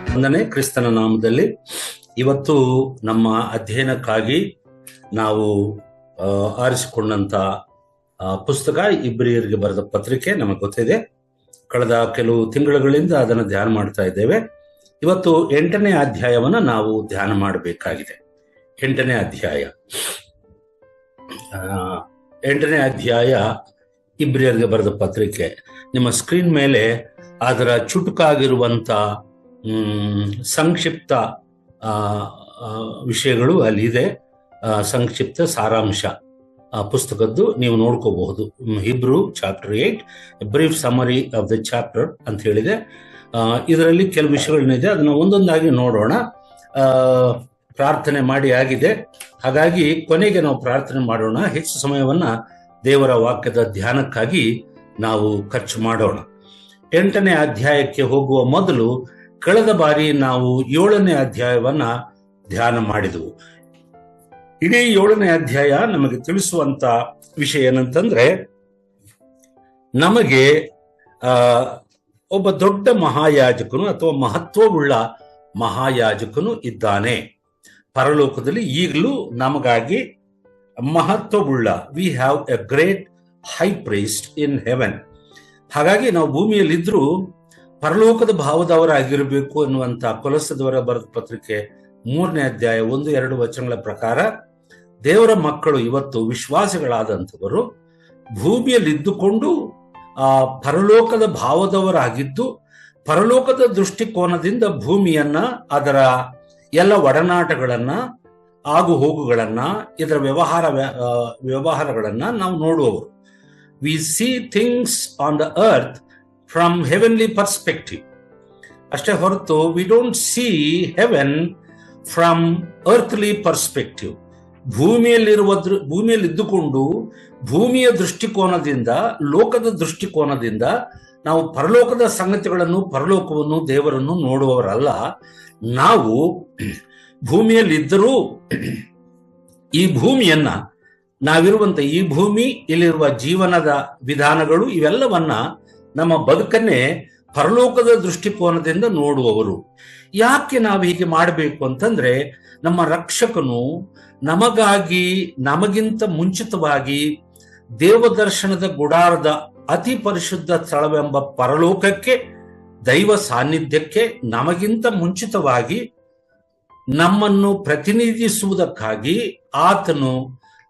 ವಂದನೆ ಕ್ರಿಸ್ತನ ನಾಮದಲ್ಲಿ. ಇವತ್ತು ನಮ್ಮ ಅಧ್ಯಯನಕ್ಕಾಗಿ ನಾವು ಆರಿಸಿಕೊಂಡಂತ ಪುಸ್ತಕ ಇಬ್ರಿಯರಿಗೆ ಬರೆದ ಪತ್ರಿಕೆ. ನಮಗೆ ಗೊತ್ತಿದೆ, ಕಳೆದ ಕೆಲವು ತಿಂಗಳುಗಳಿಂದ ಅದನ್ನು ಧ್ಯಾನ ಮಾಡ್ತಾ ಇದ್ದೇವೆ. ಇವತ್ತು 8ನೇ ಅಧ್ಯಾಯವನ್ನು ನಾವು ಧ್ಯಾನ ಮಾಡಬೇಕಾಗಿದೆ. 8ನೇ ಅಧ್ಯಾಯ ಇಬ್ರಿಯರಿಗೆ ಬರೆದ ಪತ್ರಿಕೆ. ನಿಮ್ಮ ಸ್ಕ್ರೀನ್ ಮೇಲೆ ಅದರ ಚುಟುಕಾಗಿರುವಂತ ಸಂಕ್ಷಿಪ್ತ ವಿಷಯಗಳು ಅಲ್ಲಿದೆ. ಸಂಕ್ಷಿಪ್ತ ಸಾರಾಂಶ ಪುಸ್ತಕದ್ದು ನೀವು ನೋಡ್ಕೋಬಹುದು. Hebrew chapter 8 brief summary of the chapter ಅಂತ ಹೇಳಿದೆ. ಇದರಲ್ಲಿ ಕೆಲವು ವಿಷಯಗಳನ್ನಿದೆ, ಅದನ್ನು ಒಂದೊಂದಾಗಿ ನೋಡೋಣ. ಪ್ರಾರ್ಥನೆ ಮಾಡಿ ಆಗಿದೆ, ಹಾಗಾಗಿ ಕೊನೆಗೆ ನಾವು ಪ್ರಾರ್ಥನೆ ಮಾಡೋಣ. ಹೆಚ್ಚು ಸಮಯವನ್ನ ದೇವರ ವಾಕ್ಯದ ಧ್ಯಾನಕ್ಕಾಗಿ ನಾವು ಖರ್ಚು ಮಾಡೋಣ. 8ನೇ ಅಧ್ಯಾಯಕ್ಕೆ ಹೋಗುವ ಮೊದಲು ಕಳೆದ ಬಾರಿ ನಾವು 7ನೇ ಅಧ್ಯಾಯವನ್ನ ಧ್ಯಾನ ಮಾಡಿದೆವು. ಇಡೀ 7ನೇ ಅಧ್ಯಾಯ ನಮಗೆ ತಿಳಿಸುವಂತ ವಿಷಯ ಏನಂತಂದ್ರೆ, ನಮಗೆ ಒಬ್ಬ ದೊಡ್ಡ ಮಹಾಯಾಜಕನು ಅಥವಾ ಮಹತ್ವವುಳ್ಳ ಮಹಾಯಾಜಕನು ಇದ್ದಾನೆ ಪರಲೋಕದಲ್ಲಿ. ಈಗಲೂ ನಮಗಾಗಿ ಮಹತ್ವವುಳ್ಳ, we have a great high priest in heaven. ಹಾಗಾಗಿ ನಾವು ಭೂಮಿಯಲ್ಲಿದ್ರೂ ಪರಲೋಕದ ಭಾವದವರಾಗಿರಬೇಕು ಅನ್ನುವಂತ ಕೊಲೊಸ್ಸದವರ ಬರೆದ ಪತ್ರಿಕೆ 3ನೇ ಅಧ್ಯಾಯ 1-2 ವಚನಗಳ ಪ್ರಕಾರ ದೇವರ ಮಕ್ಕಳು, ಇವತ್ತು ವಿಶ್ವಾಸಿಗಳಾದಂಥವರು ಭೂಮಿಯಲ್ಲಿದ್ದುಕೊಂಡು ಪರಲೋಕದ ಭಾವದವರಾಗಿದ್ದು, ಪರಲೋಕದ ದೃಷ್ಟಿಕೋನದಿಂದ ಭೂಮಿಯನ್ನ, ಅದರ ಎಲ್ಲ ಒಡನಾಟಗಳನ್ನ, ಆಗು ಹೋಗುಗಳನ್ನ, ಇದರ ವ್ಯವಹಾರಗಳನ್ನ ನಾವು ನೋಡುವವರು. We see things on the earth from heavenly perspective. ಅಷ್ಟೇ ಹೊರತು we don't see heaven from earthly perspective. ಭೂಮಿಯಲ್ಲಿದ್ದುಕೊಂಡು ಭೂಮಿಯ ದೃಷ್ಟಿಕೋನದಿಂದ, ಲೋಕದ ದೃಷ್ಟಿಕೋನದಿಂದ ನಾವು ಪರಲೋಕದ ಸಂಗತಿಗಳನ್ನು, ಪರಲೋಕವನ್ನು, ದೇವರನ್ನು ನೋಡುವವರಲ್ಲ. ನಾವು ಭೂಮಿಯಲ್ಲಿದ್ದರೂ ಈ ಭೂಮಿಯನ್ನ, ನಾವಿರುವಂತ ಈ ಭೂಮಿ, ಇಲ್ಲಿರುವ ಜೀವನದ ವಿಧಾನಗಳು, ಇವೆಲ್ಲವನ್ನ, ನಮ್ಮ ಬದುಕನ್ನೇ ಪರಲೋಕದ ದೃಷ್ಟಿಕೋನದಿಂದ ನೋಡುವವರು. ಯಾಕೆ ನಾವು ಹೀಗೆ ಮಾಡಬೇಕು ಅಂತಂದ್ರೆ, ನಮ್ಮ ರಕ್ಷಕನು ನಮಗಾಗಿ, ನಮಗಿಂತ ಮುಂಚಿತವಾಗಿ ದೇವದರ್ಶನದ ಗುಡಾರದ ಅತಿ ಪರಿಶುದ್ಧ ಸ್ಥಳವೆಂಬ ಪರಲೋಕಕ್ಕೆ, ದೈವ ಸಾನ್ನಿಧ್ಯಕ್ಕೆ ನಮಗಿಂತ ಮುಂಚಿತವಾಗಿ ನಮ್ಮನ್ನು ಪ್ರತಿನಿಧಿಸುವುದಕ್ಕಾಗಿ, ಆತನು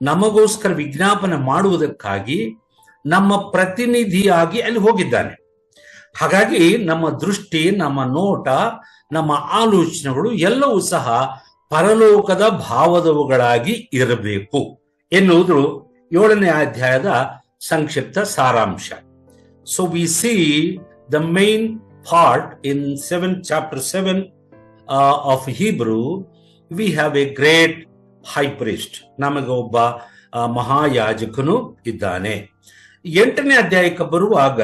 ನಮಗೋಸ್ಕರ ವಿಜ್ಞಾಪನೆ ಮಾಡುವುದಕ್ಕಾಗಿ ನಮ್ಮ ಪ್ರತಿನಿಧಿಯಾಗಿ ಅಲ್ಲಿ ಹೋಗಿದ್ದಾನೆ. ಹಾಗಾಗಿ ನಮ್ಮ ದೃಷ್ಟಿ, ನಮ್ಮ ನೋಟ, ನಮ್ಮ ಆಲೋಚನೆಗಳು ಎಲ್ಲವೂ ಸಹ ಪರಲೋಕದ ಭಾವದವುಗಳಾಗಿ ಇರಬೇಕು ಎನ್ನುವುದು 7ನೇ ಅಧ್ಯಾಯದ ಸಂಕ್ಷಿಪ್ತ ಸಾರಾಂಶ. So we C the main part in chapter 7 of Hebrew. We have a great high priest. ನಮಗೆ ಒಬ್ಬ ಮಹಾಯಾಜಕನು ಇದ್ದಾನೆ. 8ನೇ ಅಧ್ಯಾಯಕ್ಕೆ ಬರುವಾಗ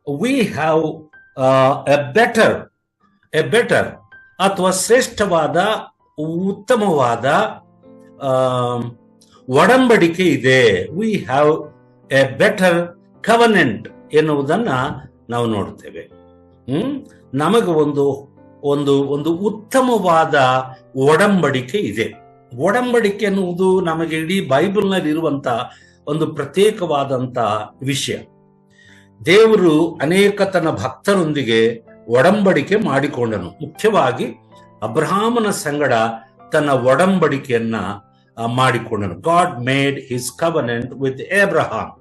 we have a better ಅಥವಾ ಶ್ರೇಷ್ಠವಾದ, ಉತ್ತಮವಾದ ಒಡಂಬಡಿಕೆ ಇದೆ. We have a better covenant ಎನ್ನುವುದನ್ನ ನಾವು ನೋಡ್ತೇವೆ. ನಮಗೆ ಒಂದು ಉತ್ತಮವಾದ ಒಡಂಬಡಿಕೆ ಇದೆ. ಒಡಂಬಡಿಕೆ ಎನ್ನುವುದು ನಮಗೆ ಇಡೀ ಬೈಬಲ್ನಲ್ಲಿ ಇರುವಂತ ಒಂದು ಪ್ರತ್ಯೇಕವಾದಂತ ವಿಷಯ. ದೇವರು ಅನೇಕ ತನ್ನ ಭಕ್ತರೊಂದಿಗೆ ಒಡಂಬಡಿಕೆ ಮಾಡಿಕೊಂಡನು. ಮುಖ್ಯವಾಗಿ ಅಬ್ರಹಾಮನ ಸಂಗಡ ತನ್ನ ಒಡಂಬಡಿಕೆಯನ್ನ ಮಾಡಿಕೊಂಡನು. God made his covenant with Abraham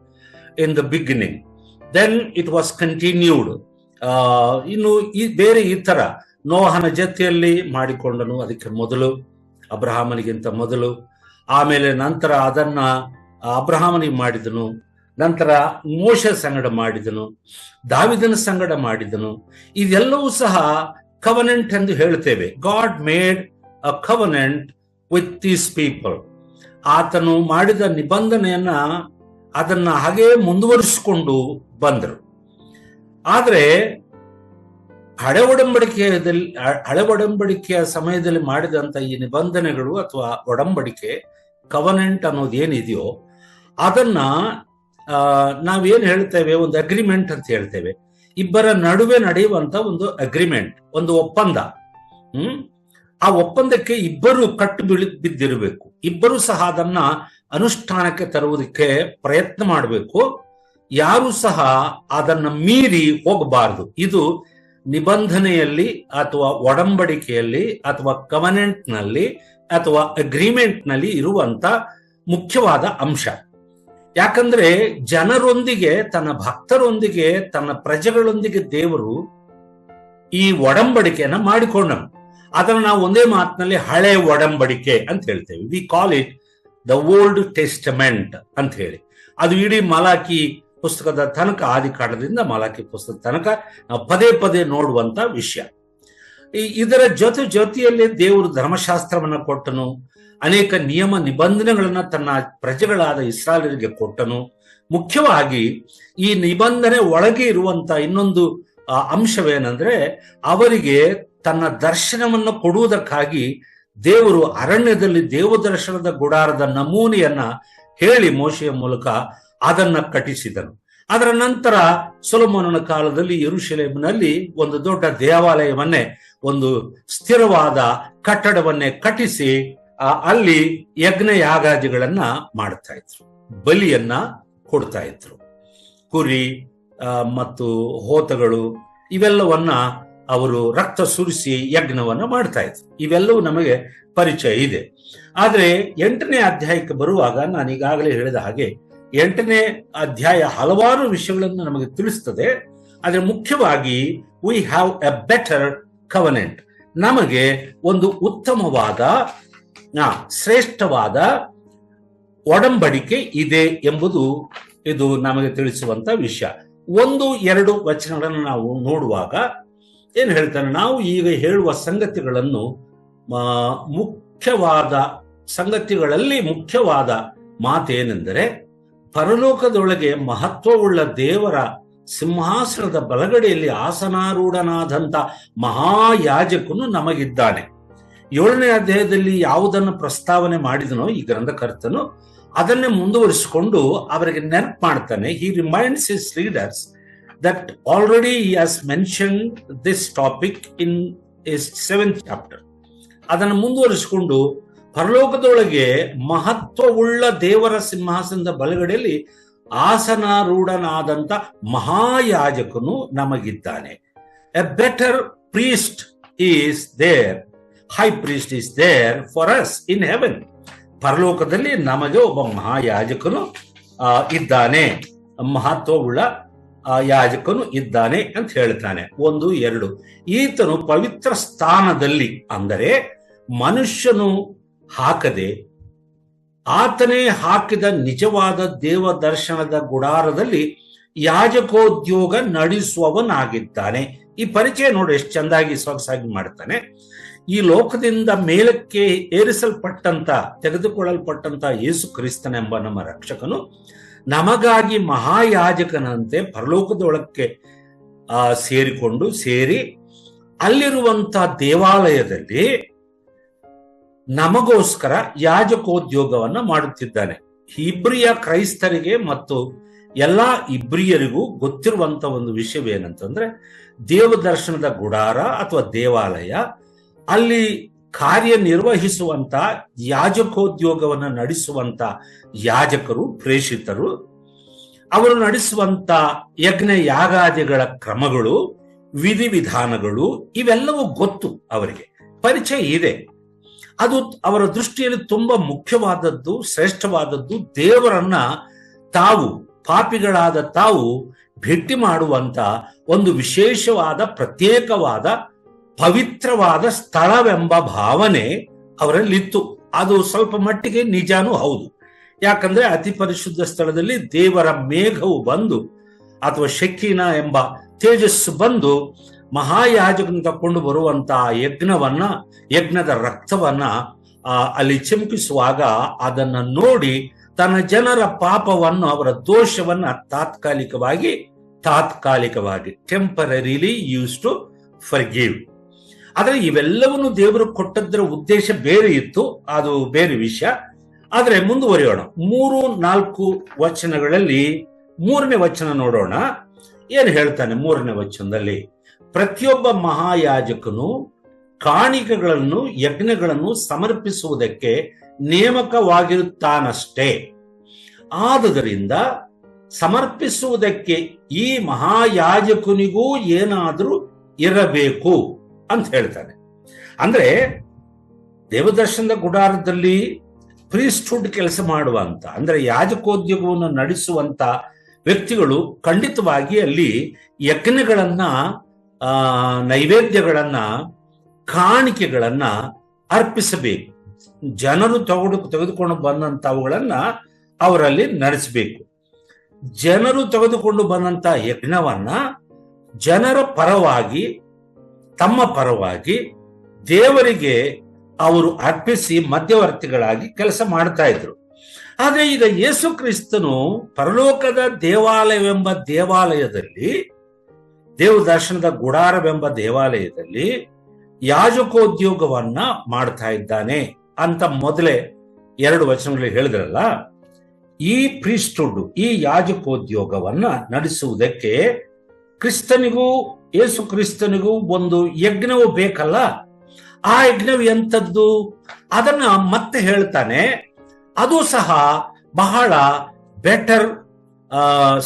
in the beginning, then it was continued. ಇನ್ನು ಬೇರೆ ಈ ತರ ನೋಹನ ಜೊತೆಯಲ್ಲಿ ಮಾಡಿಕೊಂಡನು, ಅದಕ್ಕೆ ಮೊದಲು, ಅಬ್ರಹಾಮನಿಗಿಂತ ಮೊದಲು. ಆಮೇಲೆ ನಂತರ ಅದನ್ನ ಅಬ್ರಹಾಮನಿಗೆ ಮಾಡಿದನು, ನಂತರ ಮೋಶ ಸಂಗಡ ಮಾಡಿದನು, ದಾವಿದನ ಸಂಗಡ ಮಾಡಿದನು. ಇದೆಲ್ಲವೂ ಸಹ ಕವನೆಂಟ್ ಎಂದು ಹೇಳ್ತೇವೆ. God made a covenant with these people. ಆತನು ಮಾಡಿದ ನಿಬಂಧನೆಯನ್ನ, ಅದನ್ನ ಹಾಗೇ ಮುಂದುವರಿಸಿಕೊಂಡು ಬಂದರು. ಆದ್ರೆ ಹಳೆ ಒಡಂಬಡಿಕೆಯ ಸಮಯದಲ್ಲಿ ಮಾಡಿದಂತ ಈ ನಿಬಂಧನೆಗಳು ಅಥವಾ ಒಡಂಬಡಿಕೆ, ಕವನೆಂಟ್ ಅನ್ನೋದು ಏನಿದೆಯೋ, ಅದನ್ನ ನಾವೇನ್ ಹೇಳ್ತೇವೆ, ಒಂದು ಅಗ್ರಿಮೆಂಟ್ ಅಂತ ಹೇಳ್ತೇವೆ. ಇಬ್ಬರ ನಡುವೆ ನಡೆಯುವಂತ ಒಂದು ಅಗ್ರಿಮೆಂಟ್, ಒಂದು ಒಪ್ಪಂದ. ಆ ಒಪ್ಪಂದಕ್ಕೆ ಇಬ್ಬರು ಕಟ್ಟು ಬಿದ್ದಿರಬೇಕು, ಇಬ್ಬರು ಸಹ ಅದನ್ನ ಅನುಷ್ಠಾನಕ್ಕೆ ತರುವುದಕ್ಕೆ ಪ್ರಯತ್ನ ಮಾಡಬೇಕು, ಯಾರು ಸಹ ಅದನ್ನ ಮೀರಿ ಹೋಗಬಾರದು. ಇದು ನಿಬಂಧನೆಯಲ್ಲಿ ಅಥವಾ ಒಡಂಬಡಿಕೆಯಲ್ಲಿ ಅಥವಾ ಕವನೆಂಟ್ ನಲ್ಲಿ ಅಥವಾ ಅಗ್ರಿಮೆಂಟ್ ನಲ್ಲಿ ಇರುವಂತ ಮುಖ್ಯವಾದ ಅಂಶ. ಯಾಕಂದ್ರೆ ಜನರೊಂದಿಗೆ, ತನ್ನ ಭಕ್ತರೊಂದಿಗೆ, ತನ್ನ ಪ್ರಜೆಗಳೊಂದಿಗೆ ದೇವರು ಈ ಒಡಂಬಡಿಕೆಯನ್ನ ಮಾಡಿಕೊಂಡನು. ಅದನ್ನು ನಾವು ಒಂದೇ ಮಾತಿನಲ್ಲಿ ಹಳೆ ಒಡಂಬಡಿಕೆ ಅಂತ ಹೇಳ್ತೇವೆ. We call it the old Testament ಅಂತ ಹೇಳಿ. ಅದು ಇಡೀ ಮಲಾಕಿ ಪುಸ್ತಕದ ತನಕ, ಆದಿಕಾಂಡದಿಂದ ಮಲಾಕಿ ಪುಸ್ತಕದ ತನಕ ನಾವು ಪದೇ ಪದೇ ನೋಡುವಂತ ವಿಷಯ. ಇದರ ಜೊತೆಯಲ್ಲಿ ದೇವರು ಧರ್ಮಶಾಸ್ತ್ರವನ್ನ ಕೊಟ್ಟನು, ಅನೇಕ ನಿಯಮ ನಿಬಂಧನೆಗಳನ್ನ ತನ್ನ ಪ್ರಜೆಗಳಾದ ಇಸ್ರಾಯೇಲರಿಗೆ ಕೊಟ್ಟನು. ಮುಖ್ಯವಾಗಿ ಈ ನಿಬಂಧನೆ ಒಳಗೆ ಇರುವಂತ ಇನ್ನೊಂದು ಅಂಶವೇನೆಂದ್ರೆ, ಅವರಿಗೆ ತನ್ನ ದರ್ಶನವನ್ನು ಕೊಡುವುದಕ್ಕಾಗಿ ದೇವರು ಅರಣ್ಯದಲ್ಲಿ ದೇವದರ್ಶನದ ಗುಡಾರದ ನಮೂನೆಯನ್ನ ಹೇಳಿ ಮೋಶೆಯ ಮೂಲಕ ಅದನ್ನ ಕಟ್ಟಿಸಿದನು. ಅದರ ನಂತರ ಸೊಲೊಮೋನನ ಕಾಲದಲ್ಲಿ ಯೆರೂಸಲೇಮಿನಲ್ಲಿ ಒಂದು ದೊಡ್ಡ ದೇವಾಲಯವನ್ನೇ, ಒಂದು ಸ್ಥಿರವಾದ ಕಟ್ಟಡವನ್ನೇ ಕಟ್ಟಿಸಿ ಅಲ್ಲಿ ಯಜ್ಞ ಯಾಗಾದಿಗಳನ್ನ ಮಾಡ್ತಾ ಇದ್ರು, ಬಲಿಯನ್ನ ಕೊಡ್ತಾ ಇದ್ರು. ಕುರಿ ಮತ್ತು ಹೋತಗಳು ಇವೆಲ್ಲವನ್ನ ಅವರು ರಕ್ತ ಸುರಿಸಿ ಯಜ್ಞವನ್ನ ಮಾಡ್ತಾ ಇದ್ರು. ಇವೆಲ್ಲವೂ ನಮಗೆ ಪರಿಚಯ ಇದೆ. ಆದ್ರೆ 8ನೇ ಅಧ್ಯಾಯಕ್ಕೆ ಬರುವಾಗ ನಾನು ಈಗಾಗಲೇ ಹೇಳಿದ ಹಾಗೆ 8ನೇ ಅಧ್ಯಾಯ ಹಲವಾರು ವಿಷಯಗಳನ್ನು ನಮಗೆ ತಿಳಿಸ್ತದೆ. ಆದ್ರೆ ಮುಖ್ಯವಾಗಿ V have a better covenant, ನಮಗೆ ಒಂದು ಉತ್ತಮವಾದ ಶ್ರೇಷ್ಠವಾದ ಒಡಂಬಡಿಕೆ ಇದೆ ಎಂಬುದು ಇದು ನಮಗೆ ತಿಳಿಸುವಂತ ವಿಷಯ. 1-2 ವಚನಗಳನ್ನು ನಾವು ನೋಡುವಾಗ ಏನ್ ಹೇಳ್ತಾನೆ, ನಾವು ಈಗ ಹೇಳುವ ಸಂಗತಿಗಳನ್ನು ಮುಖ್ಯವಾದ ಸಂಗತಿಗಳಲ್ಲಿ ಮುಖ್ಯವಾದ ಮಾತೇನೆಂದರೆ, ಪರಲೋಕದೊಳಗೆ ಮಹತ್ವವುಳ್ಳ ದೇವರ ಸಿಂಹಾಸನದ ಬಲಗಡೆಯಲ್ಲಿ ಆಸನಾರೂಢನಾದಂಥ ಮಹಾಯಾಜಕನು ನಮಗಿದ್ದಾನೆ. 7ನೇ ಅಧ್ಯಾಯದಲ್ಲಿ ಯಾವುದನ್ನು ಪ್ರಸ್ತಾವನೆ ಮಾಡಿದನೋ ಈ ಗ್ರಂಥಕರ್ತನು ಅದನ್ನೇ ಮುಂದುವರಿಸಿಕೊಂಡು ಅವರಿಗೆ ನೆನಪು ಮಾಡ್ತಾನೆ. He reminds his readers that already he has mentioned this topic in his 7th chapter. ಅದನ್ನು ಮುಂದುವರಿಸಿಕೊಂಡು ಪರಲೋಕದೊಳಗೆ ಮಹತ್ವವುಳ್ಳ ದೇವರ ಸಿಂಹಾಸನದ ಬಲಗಡೆಯಲ್ಲಿ ಆಸನಾರೂಢನಾದಂಥ ಮಹಾಯಾಜಕನು ನಮಗಿದ್ದಾನೆ. A better priest is there, high priest is there for us in heaven. ಪರಲೋಕದಲ್ಲಿ ನಮಗೆ ಒಬ್ಬ ಮಹಾಯಾಜಕನು ಇದ್ದಾನೆ, ಮಹತ್ವವುಳ್ಳ ಯಾಜಕನು ಇದ್ದಾನೆ ಅಂತ ಹೇಳ್ತಾನೆ. 1-2 ಈತನು ಪವಿತ್ರ ಸ್ಥಾನದಲ್ಲಿ, ಅಂದರೆ ಮನುಷ್ಯನು ಹಾಕದೆ ಆತನೇ ಹಾಕಿದ ನಿಜವಾದ ದೇವ ದರ್ಶನದ ಗುಡಾರದಲ್ಲಿ ಯಾಜಕೋದ್ಯೋಗ ನಡೆಸುವವನಾಗಿದ್ದಾನೆ. ಈ ಪರಿಚಯ ನೋಡಿ ಎಷ್ಟು ಚಂದಾಗಿ ಸೊಗಸಾಗಿ ಮಾಡ್ತಾನೆ. ಈ ಲೋಕದಿಂದ ಮೇಲಕ್ಕೆ ತೆಗೆದುಕೊಳ್ಳಲ್ಪಟ್ಟಂತ ಯೇಸು ಕ್ರಿಸ್ತನೆಂಬ ನಮ್ಮ ರಕ್ಷಕನು ನಮಗಾಗಿ ಮಹಾಯಾಜಕನಂತೆ ಪರಲೋಕದೊಳಕ್ಕೆ ಸೇರಿ ಅಲ್ಲಿರುವಂತ ದೇವಾಲಯದಲ್ಲಿ ನಮಗೋಸ್ಕರ ಯಾಜಕೋದ್ಯೋಗವನ್ನ ಮಾಡುತ್ತಿದ್ದಾನೆ. ಇಬ್ರಿಯ ಕ್ರೈಸ್ತರಿಗೆ ಮತ್ತು ಎಲ್ಲಾ ಇಬ್ರಿಯರಿಗೂ ಗೊತ್ತಿರುವಂತ ಒಂದು ವಿಷಯವೇನಂತಂದ್ರೆ, ದೇವದರ್ಶನದ ಗುಡಾರ ಅಥವಾ ದೇವಾಲಯ, ಅಲ್ಲಿ ಕಾರ್ಯನಿರ್ವಹಿಸುವಂತ ಯಾಜಕೋದ್ಯೋಗವನ್ನ ನಡೆಸುವಂತ ಯಾಜಕರು, ಪ್ರೇಷಿತರು, ಅವರು ನಡೆಸುವಂತ ಯಜ್ಞ ಯಾಗಾದಿಗಳ ಕ್ರಮಗಳು, ವಿಧಿವಿಧಾನಗಳು ಇವೆಲ್ಲವೂ ಗೊತ್ತು, ಅವರಿಗೆ ಪರಿಚಯ ಇದೆ. ಅದು ಅವರ ದೃಷ್ಟಿಯಲ್ಲಿ ತುಂಬಾ ಮುಖ್ಯವಾದದ್ದು, ಶ್ರೇಷ್ಠವಾದದ್ದು. ದೇವರನ್ನ ತಾವು, ಪಾಪಿಗಳಾದ ತಾವು ಭೇಟಿ ಮಾಡುವಂತ ಒಂದು ವಿಶೇಷವಾದ, ಪ್ರತ್ಯೇಕವಾದ, ಪವಿತ್ರವಾದ ಸ್ಥಳವೆಂಬ ಭಾವನೆ ಅವರಲ್ಲಿತ್ತು. ಅದು ಸ್ವಲ್ಪ ಮಟ್ಟಿಗೆ ನಿಜಾನೂ ಹೌದು. ಯಾಕಂದ್ರೆ ಅತಿ ಪರಿಶುದ್ಧ ಸ್ಥಳದಲ್ಲಿ ದೇವರ ಮೇಘವು ಬಂದು ಅಥವಾ ಶೆಕಿನ ಎಂಬ ತೇಜಸ್ಸು ಬಂದು ಮಹಾಯಾಜಕನ ತಕೊಂಡು ಬರುವಂತ ಯಜ್ಞದ ರಕ್ತವನ್ನ ಅಲ್ಲಿ ಚಿಮುಕಿಸುವಾಗ ಅದನ್ನ ನೋಡಿ ತನ್ನ ಜನರ ಪಾಪವನ್ನು, ಅವರ ದೋಷವನ್ನ ತಾತ್ಕಾಲಿಕವಾಗಿ ಟೆಂಪರರಿಲಿ ಯೂಸ್ ಟು ಫರ್ಗಿವ್. ಆದ್ರೆ ಇವೆಲ್ಲವನ್ನು ದೇವರು ಕೊಟ್ಟದ್ರ ಉದ್ದೇಶ ಬೇರೆ ಇತ್ತು, ಅದು ಬೇರೆ ವಿಷಯ. ಆದ್ರೆ ಮುಂದುವರಿಯೋಣ. 3-4 ವಚನಗಳಲ್ಲಿ 3ನೇ ವಚನ ನೋಡೋಣ. ಏನು ಹೇಳ್ತಾನೆ 3ನೇ ವಚನದಲ್ಲಿ? ಪ್ರತಿಯೊಬ್ಬ ಮಹಾಯಾಜಕನು ಕಾಣಿಕೆಗಳನ್ನು ಯಜ್ಞಗಳನ್ನು ಸಮರ್ಪಿಸುವುದಕ್ಕೆ ನೇಮಕವಾಗಿರುತ್ತಾನಷ್ಟೇ. ಆದುದರಿಂದ ಸಮರ್ಪಿಸುವುದಕ್ಕೆ ಈ ಮಹಾಯಾಜಕನಿಗೂ ಏನಾದರೂ ಇರಬೇಕು ಅಂತ ಹೇಳ್ತಾನೆ. ಅಂದ್ರೆ ದೇವದರ್ಶನದ ಗುಡಾರದಲ್ಲಿ ಪ್ರೀಸ್ಟ್ಹುಡ್ ಕೆಲಸ ಮಾಡುವಂತ, ಅಂದ್ರೆ ಯಾಜಕೋದ್ಯೋಗವನ್ನು ನಡೆಸುವಂತ ವ್ಯಕ್ತಿಗಳು ಖಂಡಿತವಾಗಿ ಅಲ್ಲಿ ಯಜ್ಞಗಳನ್ನ, ನೈವೇದ್ಯಗಳನ್ನ, ಕಾಣಿಕೆಗಳನ್ನ ಅರ್ಪಿಸಬೇಕು. ಜನರು ತೆಗೆದುಕೊಂಡು ಬಂದಂತವುಗಳನ್ನ ಅವರಲ್ಲಿ ನಡೆಸಬೇಕು. ಜನರು ತೆಗೆದುಕೊಂಡು ಬಂದಂತ ಯಜ್ಞವನ್ನ ಜನರ ಪರವಾಗಿ, ತಮ್ಮ ಪರವಾಗಿ ದೇವರಿಗೆ ಅವರು ಅರ್ಪಿಸಿ ಮಧ್ಯವರ್ತಿಗಳಾಗಿ ಕೆಲಸ ಮಾಡ್ತಾ ಇದ್ರು. ಆದ್ರೆ ಈಗ ಯೇಸು ಕ್ರಿಸ್ತನು ಪರಲೋಕದ ದೇವಾಲಯವೆಂಬ ದೇವಾಲಯದಲ್ಲಿ, ದೇವದರ್ಶನದ ಗುಡಾರವೆಂಬ ದೇವಾಲಯದಲ್ಲಿ ಯಾಜಕೋದ್ಯೋಗವನ್ನ ಮಾಡ್ತಾ ಇದ್ದಾನೆ ಅಂತ ಮೊದಲೇ 2 ವಚನಗಳಲ್ಲಿ ಹೇಳಿದ್ರಲ್ಲ. ಈ ಪ್ರೀಸ್ಟ್ಹುಡ್, ಈ ಯಾಜಕೋದ್ಯೋಗವನ್ನ ನಡೆಸುವುದಕ್ಕೆ ಕ್ರಿಸ್ತನಿಗೂ, ಯೇಸು ಕ್ರಿಸ್ತನಿಗೂ ಒಂದು ಯಜ್ಞವು ಬೇಕಲ್ಲ. ಆ ಯಜ್ಞವು ಎಂಥದ್ದು ಅದನ್ನ ಮತ್ತೆ ಹೇಳ್ತಾನೆ. ಅದು ಸಹ ಬಹಳ ಬೆಟರ್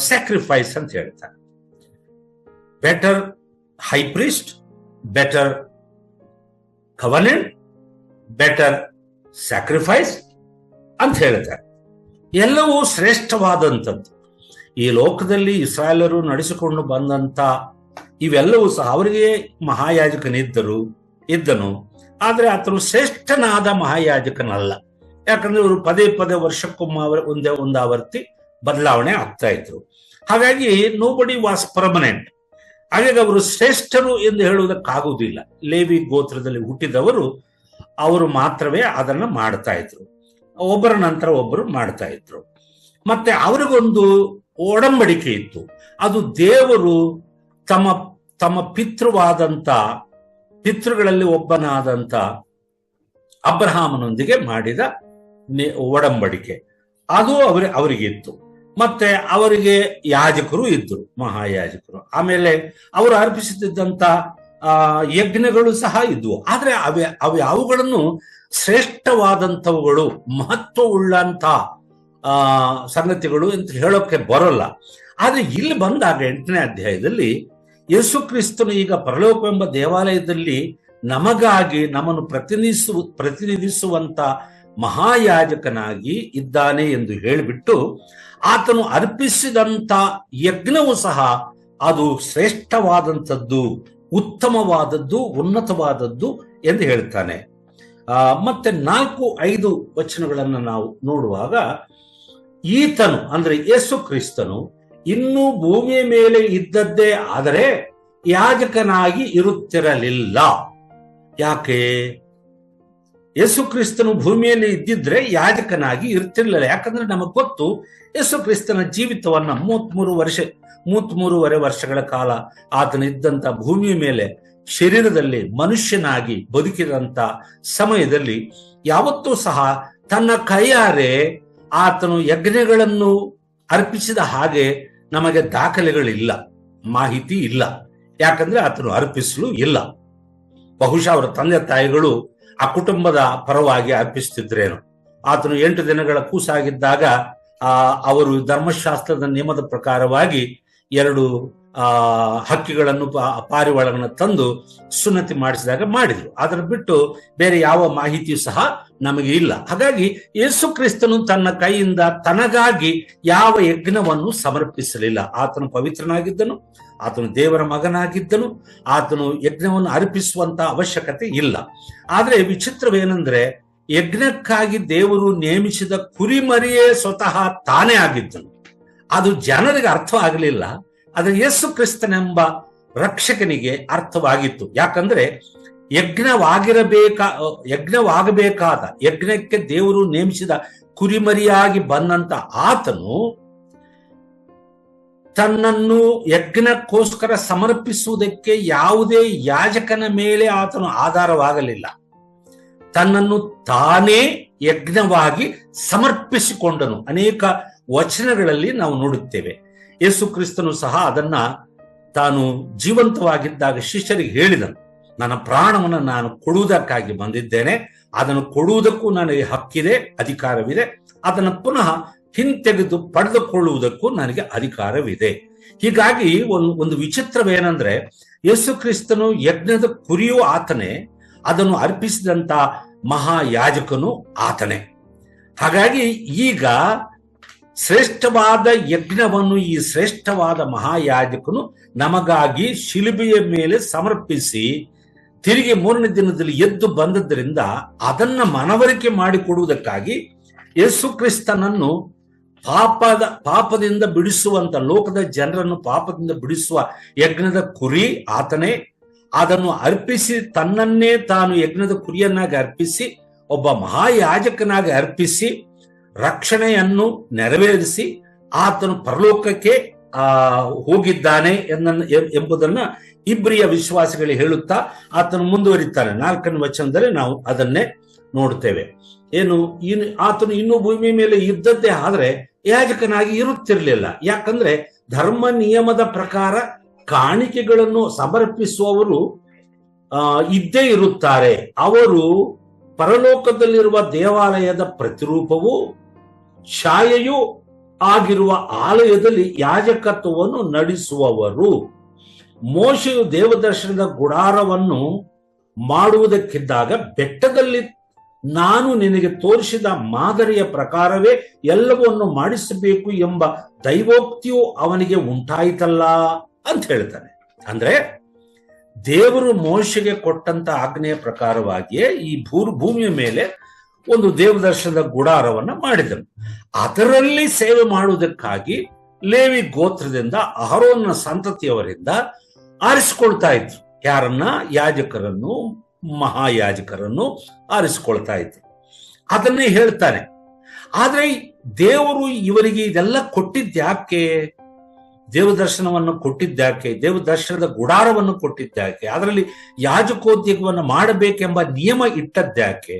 ಸ್ಯಾಕ್ರಿಫೈಸ್ ಅಂತ ಹೇಳ್ತಾನೆ. Better high priest, better covenant, better sacrifice ಅಂತ ಹೇಳ್ತಾರೆ. ಎಲ್ಲವೂ ಶ್ರೇಷ್ಠವಾದಂಥದ್ದು. ಈ ಲೋಕದಲ್ಲಿ ಇಸ್ರಾಯೇಲರು ನಡೆಸಿಕೊಂಡು ಬಂದಂತ ಇವೆಲ್ಲವೂ ಸಹ, ಅವರಿಗೆ ಇದ್ದನು, ಆದ್ರೆ ಆತನು ಶ್ರೇಷ್ಠನಾದ ಮಹಾಯಾಜಕನಲ್ಲ. ಯಾಕಂದ್ರೆ ಅವರು ಪದೇ ಪದೇ ವರ್ಷಕ್ಕೊಮ್ಮೆ ಒಂದಾವರ್ತಿ ಬದಲಾವಣೆ ಆಗ್ತಾ ಇದ್ರು. ಹಾಗಾಗಿ ನೋಬಡಿ ವಾಸ್ ಪರ್ಮನೆಂಟ್. ಹಾಗಾಗಿ ಅವರು ಶ್ರೇಷ್ಠರು ಎಂದು ಹೇಳುವುದಕ್ಕಾಗುವುದಿಲ್ಲ. ಲೇವಿ ಗೋತ್ರದಲ್ಲಿ ಹುಟ್ಟಿದವರು ಅವರು ಮಾತ್ರವೇ ಅದನ್ನ ಮಾಡ್ತಾ ಇದ್ರು, ಒಬ್ಬರ ನಂತರ ಒಬ್ಬರು ಮಾಡ್ತಾ ಇದ್ರು. ಮತ್ತೆ ಅವರಿಗೊಂದು ಒಡಂಬಡಿಕೆ ಇತ್ತು. ಅದು ದೇವರು ತಮ್ಮ ಪಿತೃಗಳಲ್ಲಿ ಒಬ್ಬನಾದಂತ ಅಬ್ರಹಾಮನೊಂದಿಗೆ ಮಾಡಿದ ಒಡಂಬಡಿಕೆ, ಅದು ಅವರಿಗಿತ್ತು. ಮತ್ತೆ ಅವರಿಗೆ ಯಾಜಕರು ಇದ್ರು, ಮಹಾಯಾಜಕರು. ಆಮೇಲೆ ಅವರು ಅರ್ಪಿಸುತ್ತಿದ್ದಂತ ಯಜ್ಞಗಳು ಸಹ ಇದ್ವು. ಆದ್ರೆ ಅವುಗಳನ್ನು ಶ್ರೇಷ್ಠವಾದಂಥವುಗಳು, ಮಹತ್ವವುಳ್ಳಂತ ಸಂಗತಿಗಳು ಅಂತ ಹೇಳೋಕೆ ಬರೋಲ್ಲ. ಆದ್ರೆ ಇಲ್ಲಿ ಬಂದಾಗ 8ನೇ ಅಧ್ಯಾಯದಲ್ಲಿ ಯೇಸು ಕ್ರಿಸ್ತನು ಈಗ ಪರಲೋಕವೆಂಬ ದೇವಾಲಯದಲ್ಲಿ ನಮಗಾಗಿ ನಮ್ಮನ್ನು ಪ್ರತಿನಿಧಿಸುವಂತ ಮಹಾಯಾಜಕನಾಗಿ ಇದ್ದಾನೆ ಎಂದು ಹೇಳಿಬಿಟ್ಟು, ಆತನು ಅರ್ಪಿಸಿದಂತ ಯಜ್ಞವು ಸಹ ಅದು ಶ್ರೇಷ್ಠವಾದಂಥದ್ದು, ಉತ್ತಮವಾದದ್ದು, ಉನ್ನತವಾದದ್ದು ಎಂದು ಹೇಳ್ತಾನೆ. ಮತ್ತೆ 4-5 ವಚನಗಳನ್ನು ನಾವು ನೋಡುವಾಗ, ಈತನು ಅಂದ್ರೆ ಯೇಸು ಕ್ರಿಸ್ತನು ಇನ್ನೂ ಭೂಮಿಯ ಮೇಲೆ ಇದ್ದದ್ದೇ ಆದರೆ ಯಾಜಕನಾಗಿ ಇರುತ್ತಿರಲಿಲ್ಲ. ಯಾಕೆ? ಯೇಸು ಕ್ರಿಸ್ತನು ಭೂಮಿಯಲ್ಲಿ ಇದ್ದಿದ್ರೆ ಯಾಜಕನಾಗಿ ಇರ್ತಿರ್ಲಿಲ್ಲ. ಯಾಕಂದ್ರೆ ನಮಗ್ ಗೊತ್ತು, ಯೇಸು ಕ್ರಿಸ್ತನ ಜೀವಿತವನ್ನ 33.5 ವರ್ಷಗಳ ಕಾಲ ಆತನ ಇದ್ದಂತ ಭೂಮಿಯ ಮೇಲೆ ಶರೀರದಲ್ಲಿ ಮನುಷ್ಯನಾಗಿ ಬದುಕಿದಂತ ಸಮಯದಲ್ಲಿ ಯಾವತ್ತೂ ಸಹ ತನ್ನ ಕೈಯಾರೆ ಆತನು ಯಜ್ಞಗಳನ್ನು ಅರ್ಪಿಸಿದ ಹಾಗೆ ನಮಗೆ ದಾಖಲೆಗಳಿಲ್ಲ, ಮಾಹಿತಿ ಇಲ್ಲ. ಯಾಕಂದ್ರೆ ಆತನು ಅರ್ಪಿಸಲು ಇಲ್ಲ. ಬಹುಶಃ ಅವರ ತಂದೆ ತಾಯಿಗಳು ಆ ಕುಟುಂಬದ ಪರವಾಗಿ ಅರ್ಪಿಸುತ್ತಿದ್ರೇನು. ಆತನು 8 ದಿನಗಳ ಕೂಸಾಗಿದ್ದಾಗ ಅವರು ಧರ್ಮಶಾಸ್ತ್ರದ ನಿಯಮದ ಪ್ರಕಾರವಾಗಿ 2 ಹಕ್ಕಿಗಳನ್ನು, ಪಾರಿವಾಳಗಳನ್ನು ತಂದು ಸುನ್ನತಿ ಮಾಡಿಸಿದಾಗ ಮಾಡಿದ್ರು. ಅದರ ಬಿಟ್ಟು ಬೇರೆ ಯಾವ ಮಾಹಿತಿಯೂ ಸಹ ನಮಗೆ ಇಲ್ಲ. ಹಾಗಾಗಿ ಯೇಸು ಕ್ರಿಸ್ತನು ತನ್ನ ಕೈಯಿಂದ ತನಗಾಗಿ ಯಾವ ಯಜ್ಞವನ್ನು ಸಮರ್ಪಿಸಲಿಲ್ಲ. ಆತನು ಪವಿತ್ರನಾಗಿದ್ದನು, ಆತನು ದೇವರ ಮಗನಾಗಿದ್ದನು, ಆತನು ಯಜ್ಞವನ್ನು ಅರ್ಪಿಸುವಂತ ಅವಶ್ಯಕತೆ ಇಲ್ಲ. ಆದ್ರೆ ವಿಚಿತ್ರವೇನೆಂದ್ರೆ, ಯಜ್ಞಕ್ಕಾಗಿ ದೇವರು ನೇಮಿಸಿದ ಕುರಿಮರಿಯೇ ಸ್ವತಃ ತಾನೇ ಆಗಿದ್ದನು. ಅದು ಜನರಿಗೆ ಅರ್ಥವಾಗಲಿಲ್ಲ, ಆದರೆ ಯೇಸು ಕ್ರಿಸ್ತನೆಂಬ ರಕ್ಷಕನಿಗೆ ಅರ್ಥವಾಗಿತ್ತು. ಯಾಕಂದ್ರೆ ಯಜ್ಞವಾಗಬೇಕಾದ ಯಜ್ಞಕ್ಕೆ ದೇವರು ನೇಮಿಸಿದ ಕುರಿಮರಿಯಾಗಿ ಬಂದಂತ ಆತನು ತನ್ನನ್ನು ಯಜ್ಞಕ್ಕೋಸ್ಕರ ಸಮರ್ಪಿಸುವುದಕ್ಕೆ ಯಾವುದೇ ಯಾಜಕನ ಮೇಲೆ ಆತನು ಆಧಾರವಾಗಲಿಲ್ಲ. ತನ್ನನ್ನು ತಾನೇ ಯಜ್ಞವಾಗಿ ಸಮರ್ಪಿಸಿಕೊಂಡನು. ಅನೇಕ ವಚನಗಳಲ್ಲಿ ನಾವು ನೋಡುತ್ತೇವೆ. ಯೇಸು ಕ್ರಿಸ್ತನು ಸಹ ಅದನ್ನ ತಾನು ಜೀವಂತವಾಗಿದ್ದಾಗ ಶಿಷ್ಯರಿಗೆ ಹೇಳಿದನು. ನನ್ನ ಪ್ರಾಣವನ್ನು ನಾನು ಕೊಡುವುದಕ್ಕಾಗಿ ಬಂದಿದ್ದೇನೆ. ಅದನ್ನು ಕೊಡುವುದಕ್ಕೂ ನನಗೆ ಹಕ್ಕಿದೆ, ಅಧಿಕಾರವಿದೆ. ಅದನ್ನು ಪುನಃ ಹಿಂತೆಗೆದು ಪಡೆದುಕೊಳ್ಳುವುದಕ್ಕೂ ನನಗೆ ಅಧಿಕಾರವಿದೆ. ಹೀಗಾಗಿ ಒಂದು ವಿಚಿತ್ರವೇನೆಂದ್ರೆ, ಯೇಸು ಕ್ರಿಸ್ತನು ಯಜ್ಞದ ಕುರಿಯೂ ಆತನೇ, ಅದನ್ನು ಅರ್ಪಿಸಿದಂತ ಮಹಾಯಾಜಕನು ಆತನೇ. ಹಾಗಾಗಿ ಈಗ ಶ್ರೇಷ್ಠವಾದ ಯಜ್ಞವನ್ನು ಈ ಶ್ರೇಷ್ಠವಾದ ಮಹಾಯಾಜಕನು ನಮಗಾಗಿ ಶಿಲುಬೆಯ ಮೇಲೆ ಸಮರ್ಪಿಸಿ ತಿರುಗಿ 3ನೇ ದಿನದಲ್ಲಿ ಎದ್ದು ಬಂದದ್ದರಿಂದ ಅದನ್ನ ಮನವರಿಕೆ ಮಾಡಿಕೊಡುವುದಕ್ಕಾಗಿ ಯೇಸು ಕ್ರಿಸ್ತನನ್ನು ಪಾಪದಿಂದ ಬಿಡಿಸುವಂತ, ಲೋಕದ ಜನರನ್ನು ಪಾಪದಿಂದ ಬಿಡಿಸುವ ಯಜ್ಞದ ಕುರಿ ಆತನೇ. ಅದನ್ನು ಅರ್ಪಿಸಿ ತನ್ನನ್ನೇ ತಾನು ಯಜ್ಞದ ಕುರಿಯನ್ನಾಗಿ ಅರ್ಪಿಸಿ ಒಬ್ಬ ಮಹಾಯಾಜಕನಾಗಿ ಅರ್ಪಿಸಿ ರಕ್ಷಣೆಯನ್ನು ನೆರವೇರಿಸಿ ಆತನು ಪರಲೋಕಕ್ಕೆ ಹೋಗಿದ್ದಾನೆ ಎಂಬುದನ್ನ ಇಬ್ರಿಯ ವಿಶ್ವಾಸಿಗಳಿಗೆ ಹೇಳುತ್ತಾ ಆತನು ಮುಂದುವರಿತಾನೆ. 4ನೇ ವಚನದಲ್ಲಿ ನಾವು ಅದನ್ನೇ ನೋಡ್ತೇವೆ. ಆತನು ಇನ್ನೂ ಭೂಮಿ ಮೇಲೆ ಇದ್ದದ್ದೇ ಆದ್ರೆ ಯಾಜಕನಾಗಿ ಇರುತ್ತಿರಲಿಲ್ಲ. ಯಾಕಂದ್ರೆ ಧರ್ಮ ನಿಯಮದ ಪ್ರಕಾರ ಕಾಣಿಕೆಗಳನ್ನು ಸಮರ್ಪಿಸುವವರು ಇದ್ದೇ ಇರುತ್ತಾರೆ. ಅವರು ಪರಲೋಕದಲ್ಲಿರುವ ದೇವಾಲಯದ ಪ್ರತಿರೂಪವೂ ಛಾಯೆಯೂ ಆಗಿರುವ ಆಲಯದಲ್ಲಿ ಯಾಜಕತ್ವವನ್ನು ನಡೆಸುವವರು. ಮೋಶೆಯು ದೇವದರ್ಶನದ ಗುಡಾರವನ್ನು ಮಾಡುವುದಕ್ಕಿದ್ದಾಗ ಬೆಟ್ಟದಲ್ಲಿ ನಾನು ನಿನಗೆ ತೋರಿಸಿದ ಮಾದರಿಯ ಪ್ರಕಾರವೇ ಎಲ್ಲವನ್ನು ಮಾಡಿಸಬೇಕು ಎಂಬ ದೈವೋಕ್ತಿಯು ಅವನಿಗೆ ಉಂಟಾಯಿತಲ್ಲ ಅಂತ ಹೇಳ್ತಾನೆ. ಅಂದ್ರೆ ದೇವರು ಮೋಶೆಗೆ ಕೊಟ್ಟಂತ ಆಜ್ಞೆಯ ಪ್ರಕಾರವಾಗಿಯೇ ಈ ಭೂಮಿಯ ಮೇಲೆ ಒಂದು ದೇವದರ್ಶನದ ಗುಡಾರವನ್ನ ಮಾಡಿದನು. ಅದರಲ್ಲಿ ಸೇವೆ ಮಾಡುವುದಕ್ಕಾಗಿ ಲೇವಿ ಗೋತ್ರದಿಂದ ಅಹರೋನ ಸಂತತಿಯವರಿಂದ ಆರಿಸಿಕೊಳ್ತಾ ಇದ್ರು. ಯಾರನ್ನ? ಯಾಜಕರನ್ನು, ಮಹಾಯಾಜಕರನ್ನು ಆರಿಸಿಕೊಳ್ತಾ ಇದ್ರು. ಅದನ್ನೇ ಹೇಳ್ತಾನೆ. ಆದ್ರೆ ದೇವರು ಇವರಿಗೆ ಇದೆಲ್ಲ ಕೊಟ್ಟಿದ್ಯಾಕೆ? ದೇವದರ್ಶನವನ್ನು ಕೊಟ್ಟಿದ್ಯಾಕೆ? ದೇವದರ್ಶನದ ಗುಡಾರವನ್ನು ಕೊಟ್ಟಿದ್ಯಾಕೆ? ಅದರಲ್ಲಿ ಯಾಜಕೋದ್ಯೋಗವನ್ನು ಮಾಡಬೇಕೆಂಬ ನಿಯಮ ಇಟ್ಟದ್ಯಾಕೆ?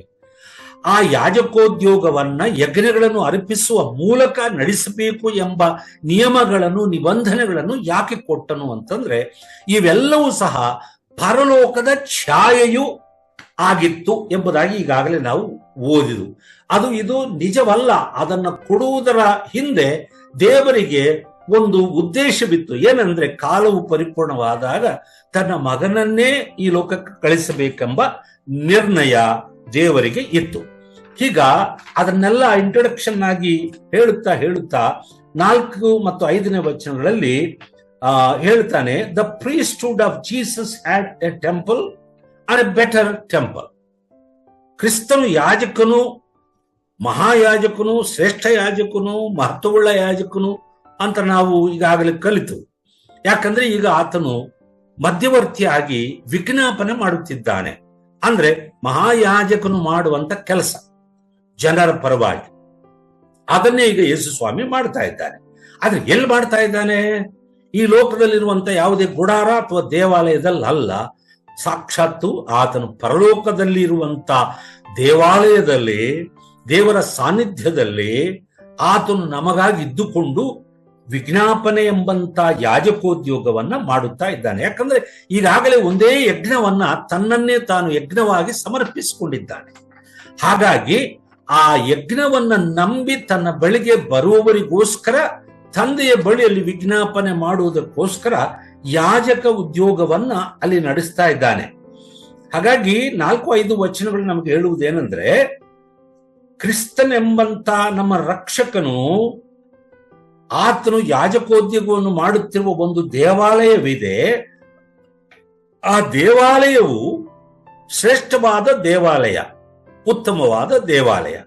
ಆ ಯಾಜಕೋದ್ಯೋಗವನ್ನ ಯಜ್ಞಗಳನ್ನು ಅರ್ಪಿಸುವ ಮೂಲಕ ನಡೆಸಬೇಕು ಎಂಬ ನಿಯಮಗಳನ್ನು, ನಿಬಂಧನೆಗಳನ್ನು ಯಾಕೆ ಕೊಟ್ಟನು ಅಂತಂದ್ರೆ, ಇವೆಲ್ಲವೂ ಸಹ ಪರಲೋಕದ ಛಾಯೆಯು ಆಗಿತ್ತು ಎಂಬುದಾಗಿ ಈಗಾಗಲೇ ನಾವು ಓದಿದು. ಇದು ನಿಜವಲ್ಲ. ಅದನ್ನು ಕೊಡುವುದರ ಹಿಂದೆ ದೇವರಿಗೆ ಒಂದು ಉದ್ದೇಶವಿತ್ತು. ಏನಂದ್ರೆ, ಕಾಲವು ಪರಿಪೂರ್ಣವಾದಾಗ ತನ್ನ ಮಗನನ್ನೇ ಈ ಲೋಕಕ್ಕೆ ಕಳಿಸಬೇಕೆಂಬ ನಿರ್ಣಯ ದೇವರಿಗೆ ಇತ್ತು. ಈಗ ಅದನ್ನೆಲ್ಲ ಇಂಟ್ರೊಡಕ್ಷನ್ ಆಗಿ ಹೇಳುತ್ತಾ 4 ಮತ್ತು 5ನೇ ವಚನಗಳಲ್ಲಿ ಹೇಳ್ತಾನೆ, the priesthood of Jesus had a temple and a better temple. ಕ್ರಿಸ್ತನು ಯಾಜಕನು, ಮಹಾಯಾಜಕನು, ಶ್ರೇಷ್ಠ ಯಾಜಕನು, ಮಹತ್ವವುಳ್ಳ ಯಾಜಕನು ಅಂತ ನಾವು ಈಗಾಗಲೇ ಕಲಿತು. ಯಾಕಂದ್ರೆ ಈಗ ಆತನು ಮಧ್ಯವರ್ತಿಯಾಗಿ ವಿಜ್ಞಾಪನೆ ಮಾಡುತ್ತಿದ್ದಾನೆ. ಅಂದ್ರೆ ಮಹಾಯಾಜಕನು ಮಾಡುವಂತ ಕೆಲಸ ಜನರ ಪರವಾಗಿ, ಅದನ್ನೇ ಈಗ ಯೇಸು ಸ್ವಾಮಿ ಮಾಡ್ತಾ ಇದ್ದಾನೆ. ಆದ್ರೆ ಎಲ್ಲಿ ಮಾಡ್ತಾ ಇದ್ದಾನೆ? ಈ ಲೋಕದಲ್ಲಿರುವಂತ ಯಾವುದೇ ಗುಡಾರ ಅಥವಾ ದೇವಾಲಯದಲ್ಲ. ಸಾಕ್ಷಾತ್ತು ಆತನು ಪರಲೋಕದಲ್ಲಿ ಇರುವಂತ ದೇವಾಲಯದಲ್ಲಿ, ದೇವರ ಸಾನ್ನಿಧ್ಯದಲ್ಲಿ ಆತನು ನಮಗಾಗಿ ಇದ್ದುಕೊಂಡು ವಿಜ್ಞಾಪನೆ ಎಂಬಂತ ಯಾಜಕೋದ್ಯೋಗವನ್ನ ಮಾಡುತ್ತಾ ಇದ್ದಾನೆ. ಯಾಕಂದ್ರೆ ಈಗಾಗಲೇ ಒಂದೇ ಯಜ್ಞವನ್ನ ತನ್ನನ್ನೇ ತಾನು ಯಜ್ಞವಾಗಿ ಸಮರ್ಪಿಸಿಕೊಂಡಿದ್ದಾನೆ. ಹಾಗಾಗಿ ಆ ಯಜ್ಞವನ್ನ ನಂಬಿ ತನ್ನ ಬಳಿಗೆ ಬರುವವರಿಗೋಸ್ಕರ ತಂದೆಯ ಬಳಿಯಲ್ಲಿ ವಿಜ್ಞಾಪನೆ ಮಾಡುವುದಕ್ಕೋಸ್ಕರ ಯಾಜಕ ಉದ್ಯೋಗವನ್ನ ಅಲ್ಲಿ ನಡೆಸ್ತಾ ಇದ್ದಾನೆ. ಹಾಗಾಗಿ 4-5 ವಚನಗಳು ನಮಗೆ ಹೇಳುವುದೇನೆಂದ್ರೆ, ಕ್ರಿಸ್ತನೆಂಬಂತ ನಮ್ಮ ರಕ್ಷಕನು, ಆತನು ಯಾಜಕೋದ್ಯೋಗವನ್ನು ಮಾಡುತ್ತಿರುವ ಒಂದು ದೇವಾಲಯವಿದೆ. ಆ ದೇವಾಲಯವು ಶ್ರೇಷ್ಠವಾದ ದೇವಾಲಯ, ಉತ್ತಮವಾದ ದೇವಾಲಯ.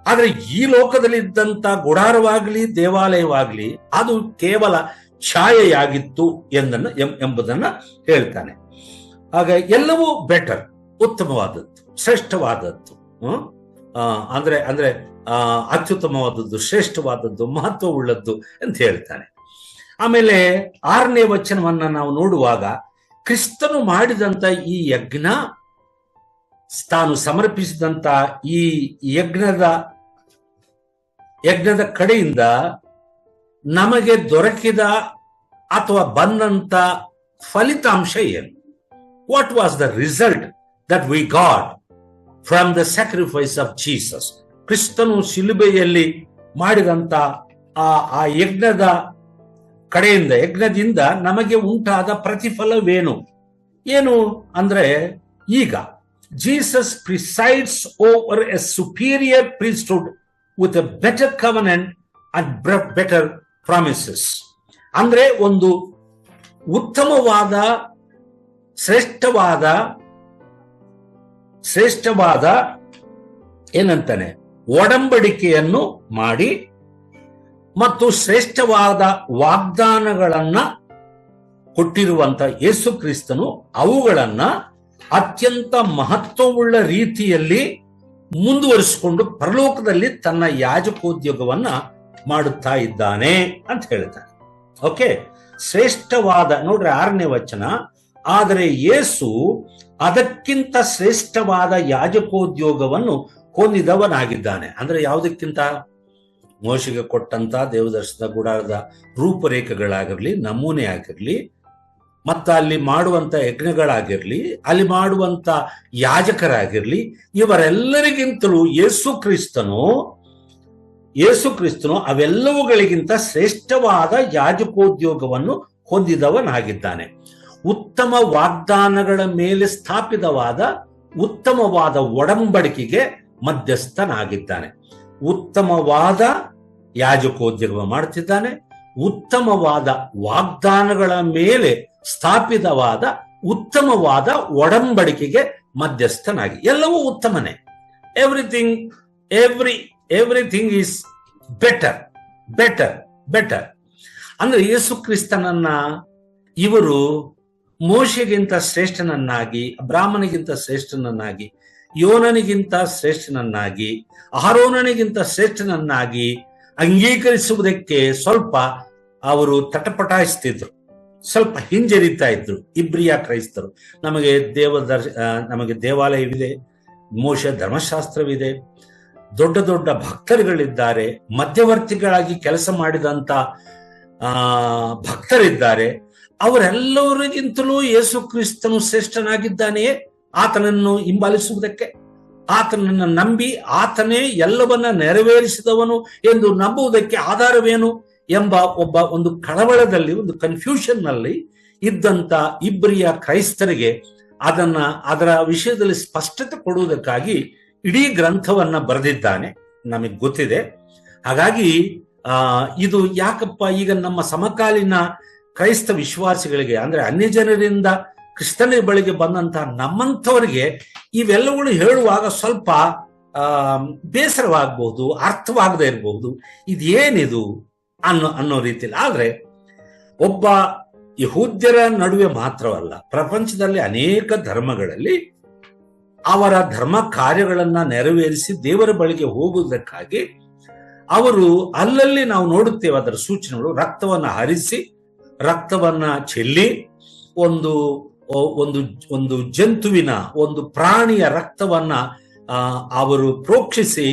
ಆದ್ರೆ ಈ ಲೋಕದಲ್ಲಿದ್ದಂತ ಗುಡಾರವಾಗಲಿ ದೇವಾಲಯವಾಗಲಿ ಅದು ಕೇವಲ ಛಾಯೆಯಾಗಿತ್ತು ಎಂಬುದನ್ನ ಹೇಳ್ತಾನೆ. ಆಗ ಎಲ್ಲವೂ ಬೆಟರ್, ಉತ್ತಮವಾದದ್ದು, ಶ್ರೇಷ್ಠವಾದದ್ದು, ಅಂದ್ರೆ ಅತ್ಯುತ್ತಮವಾದದ್ದು, ಶ್ರೇಷ್ಠವಾದದ್ದು, ಮಹತ್ವವುಳ್ಳದ್ದು ಅಂತ ಹೇಳ್ತಾನೆ. ಆಮೇಲೆ 6ನೇ ವಚನವನ್ನ ನಾವು ನೋಡುವಾಗ, ಕ್ರಿಸ್ತನು ಮಾಡಿದಂತ ಈ ಯಜ್ಞ, ತಾನು ಸಮರ್ಪಿಸಿದಂತ ಈ ಯಜ್ಞದ ಕಡೆಯಿಂದ ನಮಗೆ ದೊರಕಿದ ಅಥವಾ ಬಂದಂತ ಫಲಿತಾಂಶ ಏನು? What was the result that we got from the sacrifice of Jesus? ಕ್ರಿಸ್ತನು ಶಿಲುಬೆಯಲ್ಲಿ ಮಾಡಿದಂತ ಆ ಯಜ್ಞದಿಂದ ನಮಗೆ ಉಂಟಾದ ಪ್ರತಿಫಲವೇನು? ಏನು ಅಂದ್ರೆ, ಈಗ Jesus presides over a superior priesthood with a better covenant and better promises. ಅಂದ್ರೆ ಒಂದು ಉತ್ತಮವಾದ ಶ್ರೇಷ್ಠವಾದ ಏನಂತಾನೆ ಒಡಂಬಡಿಕೆಯನ್ನು ಮಾಡಿ ಮತ್ತು ಶ್ರೇಷ್ಠವಾದ ವಾಗ್ದಾನಗಳನ್ನ ಕೊಟ್ಟಿರುವಂತ ಯೇಸು ಕ್ರಿಸ್ತನು ಅವುಗಳನ್ನ ಅತ್ಯಂತ ಮಹತ್ವವುಳ್ಳ ರೀತಿಯಲ್ಲಿ ಮುಂದುವರಿಸಿಕೊಂಡು ಪರಲೋಕದಲ್ಲಿ ತನ್ನ ಯಾಜಕೋದ್ಯೋಗವನ್ನ ಮಾಡುತ್ತಾ ಇದ್ದಾನೆ ಅಂತ ಹೇಳ್ತಾನೆ. ಓಕೆ, ಶ್ರೇಷ್ಠವಾದ ನೋಡ್ರಿ 6ನೇ ವಚನ, ಆದರೆ ಯೇಸು ಅದಕ್ಕಿಂತ ಶ್ರೇಷ್ಠವಾದ ಯಾಜಕೋದ್ಯೋಗವನ್ನು ಹೊಂದಿದವನಾಗಿದ್ದಾನೆ. ಅಂದ್ರೆ ಯಾವುದಕ್ಕಿಂತ? ಮೋಶೆಗೆ ಕೊಟ್ಟಂತ ದೇವದರ್ಶನ ಗುಡಾರದ ರೂಪರೇಖೆಗಳಾಗಿರ್ಲಿ, ನಮೂನೆ ಆಗಿರ್ಲಿ, ಮತ್ತ ಅಲ್ಲಿ ಮಾಡುವಂತ ಯಜ್ಞಗಳಾಗಿರ್ಲಿ, ಅಲ್ಲಿ ಮಾಡುವಂತ ಯಾಜಕರಾಗಿರ್ಲಿ, ಇವರೆಲ್ಲರಿಗಿಂತಲೂ ಯೇಸು ಕ್ರಿಸ್ತನು ಅವೆಲ್ಲವುಗಳಿಗಿಂತ ಶ್ರೇಷ್ಠವಾದ ಯಾಜಕೋದ್ಯೋಗವನ್ನು ಹೊಂದಿದವನಾಗಿದ್ದಾನೆ. ಉತ್ತಮ ವಾಗ್ದಾನಗಳ ಮೇಲೆ ಸ್ಥಾಪಿತವಾದ ಉತ್ತಮವಾದ ಒಡಂಬಡಿಕೆಗೆ ಮಧ್ಯಸ್ಥನಾಗಿದ್ದಾನೆ. ಉತ್ತಮವಾದ ಯಾಜಕೋದ್ಯೋಗ ಮಾಡ್ತಿದ್ದಾನೆ. ಉತ್ತಮವಾದ ವಾಗ್ದಾನಗಳ ಮೇಲೆ ಸ್ಥಾಪಿತವಾದ ಉತ್ತಮವಾದ ಒಡಂಬಡಿಕೆಗೆ ಮಧ್ಯಸ್ಥನಾಗಿ, ಎಲ್ಲವೂ ಉತ್ತಮನೇ. Everything is better. ಅಂದ್ರೆ ಯೇಸು ಕ್ರಿಸ್ತನನ್ನ ಇವರು ಮೋಶೆಗಿಂತ ಶ್ರೇಷ್ಠನನ್ನಾಗಿ, ಬ್ರಾಹ್ಮಣಿಗಿಂತ ಶ್ರೇಷ್ಠನನ್ನಾಗಿ, ಯೋನನಿಗಿಂತ ಶ್ರೇಷ್ಠನನ್ನಾಗಿ, ಆರೋನನಿಗಿಂತ ಶ್ರೇಷ್ಠನನ್ನಾಗಿ ಅಂಗೀಕರಿಸುವುದಕ್ಕೆ ಸ್ವಲ್ಪ ಅವರು ತಟಪಟಾಯಿಸ್ತಿದ್ರು, ಸ್ವಲ್ಪ ಹಿಂಜರಿತಾ ಇದ್ರು ಇಬ್ರಿಯ ಕ್ರೈಸ್ತರು. ನಮಗೆ ದೇವಾಲಯವಿದೆ, ಮೋಶೆ ಧರ್ಮಶಾಸ್ತ್ರವಿದೆ, ದೊಡ್ಡ ದೊಡ್ಡ ಭಕ್ತರುಗಳಿದ್ದಾರೆ, ಮಧ್ಯವರ್ತಿಗಳಾಗಿ ಕೆಲಸ ಮಾಡಿದಂತ ಭಕ್ತರಿದ್ದಾರೆ. ಅವರೆಲ್ಲರಿಗಿಂತಲೂ ಯೇಸು ಕ್ರಿಸ್ತನು ಶ್ರೇಷ್ಠನಾಗಿದ್ದಾನೆಯೇ ಆತನನ್ನು ಹಿಂಬಾಲಿಸುವುದಕ್ಕೆ? ಆತನನ್ನು ನಂಬಿ ಆತನೇ ಎಲ್ಲವನ್ನ ನೆರವೇರಿಸಿದವನು ಎಂದು ನಂಬುವುದಕ್ಕೆ ಆಧಾರವೇನು ಎಂಬ ಒಂದು ಕಳವಳದಲ್ಲಿ, ಒಂದು ಕನ್ಫ್ಯೂಷನ್ ನಲ್ಲಿ ಇದ್ದಂತ ಇಬ್ರಿಯ ಕ್ರೈಸ್ತರಿಗೆ ಅದರ ವಿಷಯದಲ್ಲಿ ಸ್ಪಷ್ಟತೆ ಕೊಡುವುದಕ್ಕಾಗಿ ಇಡೀ ಗ್ರಂಥವನ್ನ ಬರೆದಿದ್ದಾನೆ, ನಮಗೆ ಗೊತ್ತಿದೆ. ಹಾಗಾಗಿ ಇದು ಯಾಕಪ್ಪ ಈಗ ನಮ್ಮ ಸಮಕಾಲೀನ ಕ್ರೈಸ್ತ ವಿಶ್ವಾಸಿಗಳಿಗೆ, ಅಂದ್ರೆ ಅನ್ಯ ಜನರಿಂದ ಕ್ರಿಸ್ತನ ಬಳಿಗೆ ಬಂದಂತಹ ನಮ್ಮಂಥವರಿಗೆ ಇವೆಲ್ಲಗಳು ಹೇಳುವಾಗ ಸ್ವಲ್ಪ ಬೇಸರವಾಗಬಹುದು, ಅರ್ಥವಾಗದೇ ಇರಬಹುದು, ಇದೇನಿದು ಅನ್ನೋ ರೀತಿಯಲ್ಲಿ. ಆದ್ರೆ ಒಬ್ಬ ಯಹೂದ್ಯರ ನಡುವೆ ಮಾತ್ರವಲ್ಲ, ಪ್ರಪಂಚದಲ್ಲಿ ಅನೇಕ ಧರ್ಮಗಳಲ್ಲಿ ಅವರ ಧರ್ಮ ಕಾರ್ಯಗಳನ್ನ ನೆರವೇರಿಸಿ ದೇವರ ಬಳಿಗೆ ಹೋಗುವುದಕ್ಕಾಗಿ ಅವರು ಅಲ್ಲಲ್ಲಿ ನಾವು ನೋಡುತ್ತೇವೆ ಅದರ ಸೂಚನೆಗಳು. ರಕ್ತವನ್ನ ಹರಿಸಿ, ರಕ್ತವನ್ನ ಚೆಲ್ಲಿ, ಒಂದು ಜಂತುವಿನ, ಒಂದು ಪ್ರಾಣಿಯ ರಕ್ತವನ್ನ ಅವರು ಪ್ರೋಕ್ಷಿಸಿ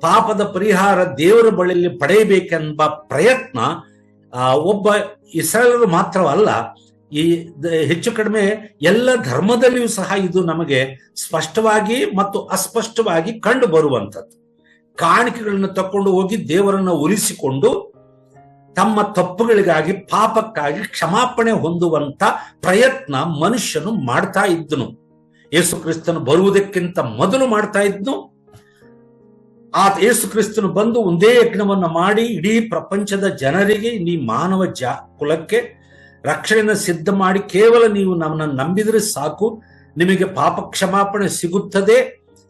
ಪಾಪದ ಪರಿಹಾರ ದೇವರ ಬಳಿಯಲ್ಲಿ ಪಡೆಯಬೇಕೆಂಬ ಪ್ರಯತ್ನ ಒಬ್ಬ ಇಸ್ರಾಯೇಲರು ಮಾತ್ರವಲ್ಲ, ಈ ಹೆಚ್ಚು ಕಡಿಮೆ ಎಲ್ಲ ಧರ್ಮದಲ್ಲಿಯೂ ಸಹ ಇದು ನಮಗೆ ಸ್ಪಷ್ಟವಾಗಿ ಮತ್ತು ಅಸ್ಪಷ್ಟವಾಗಿ ಕಂಡು ಬರುವಂಥದ್ದು. ಕಾಣಿಕೆಗಳನ್ನು ತಕೊಂಡು ಹೋಗಿ ದೇವರನ್ನು ಒಲಿಸಿಕೊಂಡು ತಮ್ಮ ತಪ್ಪುಗಳಿಗಾಗಿ, ಪಾಪಕ್ಕಾಗಿ ಕ್ಷಮಾಪಣೆ ಹೊಂದುವಂತ ಪ್ರಯತ್ನ ಮನುಷ್ಯನು ಮಾಡ್ತಾ ಇದ್ದನು. ಯೇಸು ಕ್ರಿಸ್ತನು ಬರುವುದಕ್ಕಿಂತ ಮೊದಲು ಮಾಡ್ತಾ ಇದ್ನು. ಯೇಸು ಕ್ರಿಸ್ತನು ಬಂದು ಒಂದೇ ಯಜ್ಞವನ್ನ ಮಾಡಿ ಇಡೀ ಪ್ರಪಂಚದ ಜನರಿಗೆ, ಈ ಮಾನವ ಕುಲಕ್ಕೆ ರಕ್ಷಣೆಯನ್ನು ಸಿದ್ಧ ಮಾಡಿ, ಕೇವಲ ನೀವು ನಮ್ಮನ್ನು ನಂಬಿದ್ರೆ ಸಾಕು, ನಿಮಗೆ ಪಾಪ ಕ್ಷಮಾಪಣೆ ಸಿಗುತ್ತದೆ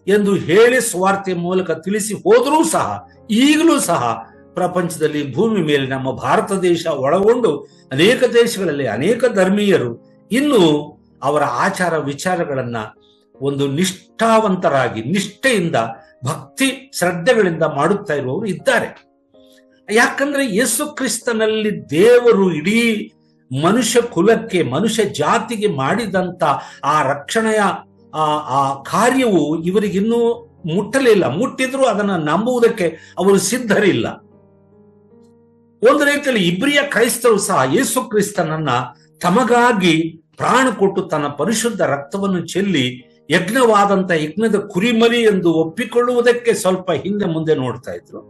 ಎಂದು ಹೇಳಿ ಸ್ವಾರ್ಥೆಯ ಮೂಲಕ ತಿಳಿಸಿ ಹೋದರೂ ಸಹ, ಈಗಲೂ ಸಹ ಪ್ರಪಂಚದಲ್ಲಿ, ಭೂಮಿ ಮೇಲೆ, ನಮ್ಮ ಭಾರತ ದೇಶ ಒಳಗೊಂಡು ಅನೇಕ ದೇಶಗಳಲ್ಲಿ ಅನೇಕ ಧರ್ಮೀಯರು ಇನ್ನೂ ಅವರ ಆಚಾರ ವಿಚಾರಗಳನ್ನ ಒಂದು ನಿಷ್ಠಾವಂತರಾಗಿ, ನಿಷ್ಠೆಯಿಂದ, ಭಕ್ತಿ ಶ್ರದ್ಧೆಗಳಿಂದ ಮಾಡುತ್ತಾ ಇರುವವರು ಇದ್ದಾರೆ. ಯಾಕಂದ್ರೆ ಯೇಸು ಕ್ರಿಸ್ತನಲ್ಲಿ ದೇವರು ಇಡೀ ಮನುಷ್ಯ ಕುಲಕ್ಕೆ, ಮನುಷ್ಯ ಜಾತಿಗೆ ಮಾಡಿದಂತ ಆ ರಕ್ಷಣೆಯ ಆ ಕಾರ್ಯವು ಇವರಿಗಿನ್ನೂ ಮುಟ್ಟಲಿಲ್ಲ. ಮುಟ್ಟಿದ್ರು ಅದನ್ನ ನಂಬುವುದಕ್ಕೆ ಅವರು ಸಿದ್ಧರಿಲ್ಲ. ಒಂದು ರೀತಿಯಲ್ಲಿ ಇಬ್ರಿಯ ಕ್ರೈಸ್ತರು ಸಹ ಯೇಸು ಕ್ರಿಸ್ತನನ್ನ ತಮಗಾಗಿ ಪ್ರಾಣ ಕೊಟ್ಟು ತನ್ನ ಪರಿಶುದ್ಧ ರಕ್ತವನ್ನು ಚೆಲ್ಲಿ ಯಜ್ಞವಾದಂತ ಯಜ್ಞದ ಕುರಿಮರಿ ಎಂದು ಒಪ್ಪಿಕೊಳ್ಳುವುದಕ್ಕೆ ಸ್ವಲ್ಪ ಹಿಂದೆ ಮುಂದೆ ನೋಡ್ತಾ ಇದ್ರು.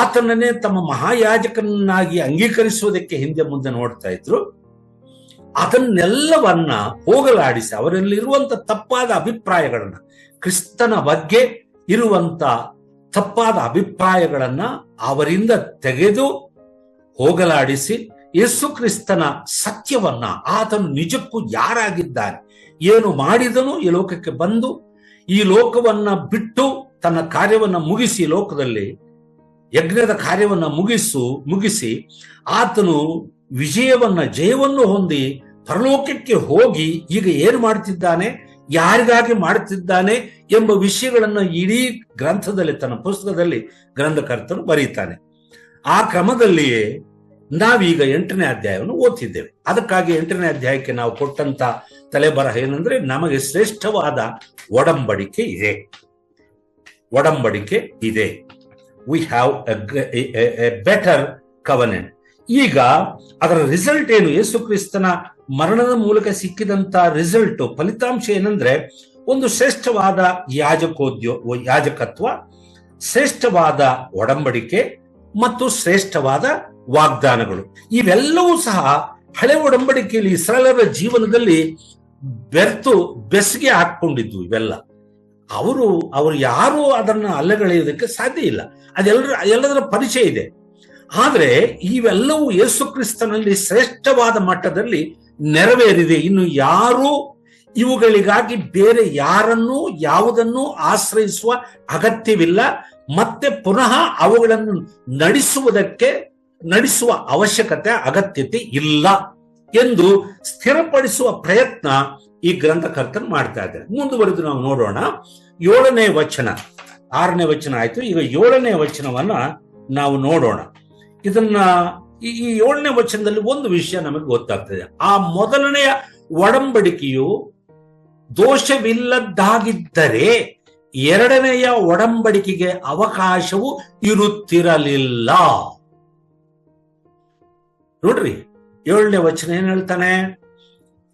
ಆತನನ್ನೇ ತಮ್ಮ ಮಹಾಯಾಜಕನಾಗಿ ಅಂಗೀಕರಿಸುವುದಕ್ಕೆ ಹಿಂದೆ ಮುಂದೆ ನೋಡ್ತಾ ಇದ್ರು. ಅದನ್ನೆಲ್ಲವನ್ನ ಹೋಗಲಾಡಿಸಿ ಅವರಲ್ಲಿರುವಂತ ತಪ್ಪಾದ ಅಭಿಪ್ರಾಯಗಳನ್ನ, ಕ್ರಿಸ್ತನ ಬಗ್ಗೆ ಇರುವಂತ ತಪ್ಪಾದ ಅಭಿಪ್ರಾಯಗಳನ್ನ ಅವರಿಂದ ತೆಗೆದು ಹೋಗಲಾಡಿಸಿ ಯೇಸು ಕ್ರಿಸ್ತನ ಸತ್ಯವನ್ನ, ಆತನು ನಿಜಕ್ಕೂ ಯಾರಾಗಿದ್ದಾನೆ, ಏನು ಮಾಡಿದನು, ಈ ಲೋಕಕ್ಕೆ ಬಂದು ಈ ಲೋಕವನ್ನ ಬಿಟ್ಟು ತನ್ನ ಕಾರ್ಯವನ್ನ ಮುಗಿಸಿ, ಲೋಕದಲ್ಲಿ ಯಜ್ಞದ ಕಾರ್ಯವನ್ನ ಮುಗಿಸಿ ಆತನು ಜಯವನ್ನು ಹೊಂದಿ ಪರಲೋಕಕ್ಕೆ ಹೋಗಿ ಈಗ ಏನು ಮಾಡ್ತಿದ್ದಾನೆ, ಯಾರಿಗಾಗಿ ಮಾಡುತ್ತಿದ್ದಾನೆ ಎಂಬ ವಿಷಯಗಳನ್ನು ಇಡೀ ಗ್ರಂಥದಲ್ಲಿ, ತನ್ನ ಪುಸ್ತಕದಲ್ಲಿ ಗ್ರಂಥಕರ್ತನು ಬರೀತಾನೆ. ಆ ಕ್ರಮದಲ್ಲಿಯೇ ನಾವೀಗ 8ನೇ ಅಧ್ಯಾಯವನ್ನು ಓದ್ತಿದ್ದೇವೆ. ಅದಕ್ಕಾಗಿ 8ನೇ ಅಧ್ಯಾಯಕ್ಕೆ ನಾವು ಕೊಟ್ಟಂತ ತಲೆಬರಹ ಏನಂದ್ರೆ, ನಮಗೆ ಶ್ರೇಷ್ಠವಾದ ಒಡಂಬಡಿಕೆ ಇದೆ. We have a better covenant. ಈಗ ಅದರ ರಿಸಲ್ಟ್ ಏನು? ಯೇಸು ಕ್ರಿಸ್ತನ ಮರಣದ ಮೂಲಕ ಸಿಕ್ಕಿದಂತ ರಿಸಲ್ಟ್, ಫಲಿತಾಂಶ ಏನಂದ್ರೆ, ಒಂದು ಶ್ರೇಷ್ಠವಾದ ಯಾಜಕತ್ವ, ಶ್ರೇಷ್ಠವಾದ ಒಡಂಬಡಿಕೆ ಮತ್ತು ಶ್ರೇಷ್ಠವಾದ ವಾಗ್ದಾನಗಳು. ಇವೆಲ್ಲವೂ ಸಹ ಹಳೆ ಒಡಂಬಡಿಕೆಯಲ್ಲಿ ಇಸ್ರಾಯೇಲರ ಜೀವನದಲ್ಲಿ ಬೆಸ್ಗೆ ಹಾಕೊಂಡಿದ್ವು. ಇವೆಲ್ಲ ಅವರು ಯಾರು ಅದನ್ನ ಅಲ್ಲಗಳೆಯುವುದಕ್ಕೆ ಸಾಧ್ಯ ಇಲ್ಲ. ಎಲ್ಲದರ ಪರಿಚಯ ಇದೆ. ಆದ್ರೆ ಇವೆಲ್ಲವೂ ಯೇಸು ಕ್ರಿಸ್ತನಲ್ಲಿ ಶ್ರೇಷ್ಠವಾದ ಮಟ್ಟದಲ್ಲಿ ನೆರವೇರಿದೆ. ಇನ್ನು ಯಾರು ಇವುಗಳಿಗಾಗಿ ಬೇರೆ ಯಾರನ್ನೂ ಯಾವುದನ್ನು ಆಶ್ರಯಿಸುವ ಅಗತ್ಯವಿಲ್ಲ. ಮತ್ತೆ ಪುನಃ ಅವುಗಳನ್ನು ನಡೆಸುವ ಅಗತ್ಯತೆ ಇಲ್ಲ ಎಂದು ಸ್ಥಿರಪಡಿಸುವ ಪ್ರಯತ್ನ ಈ ಗ್ರಂಥಕರ್ತನ ಮಾಡ್ತಾ ಇದ್ದಾರೆ. ಮುಂದುವರೆದು ನಾವು ನೋಡೋಣ. 7ನೇ ವಚನ, 6ನೇ ವಚನ ಆಯ್ತು. ಈಗ 7ನೇ ವಚನವನ್ನ ನಾವು ನೋಡೋಣ. ಈ 7ನೇ ವಚನದಲ್ಲಿ ಒಂದು ವಿಷಯ ನಮಗೆ ಗೊತ್ತಾಗ್ತದೆ. ಆ ಮೊದಲನೆಯ ಒಡಂಬಡಿಕೆಯು ದೋಷವಿಲ್ಲದ್ದಾಗಿದ್ದರೆ 2ನೆಯ ಒಡಂಬಡಿಕೆಗೆ ಅವಕಾಶವು ಇರುತ್ತಿರಲಿಲ್ಲ. ನೋಡ್ರಿ, 7ನೇ ವಚನ ಏನ್ ಹೇಳ್ತಾನೆ?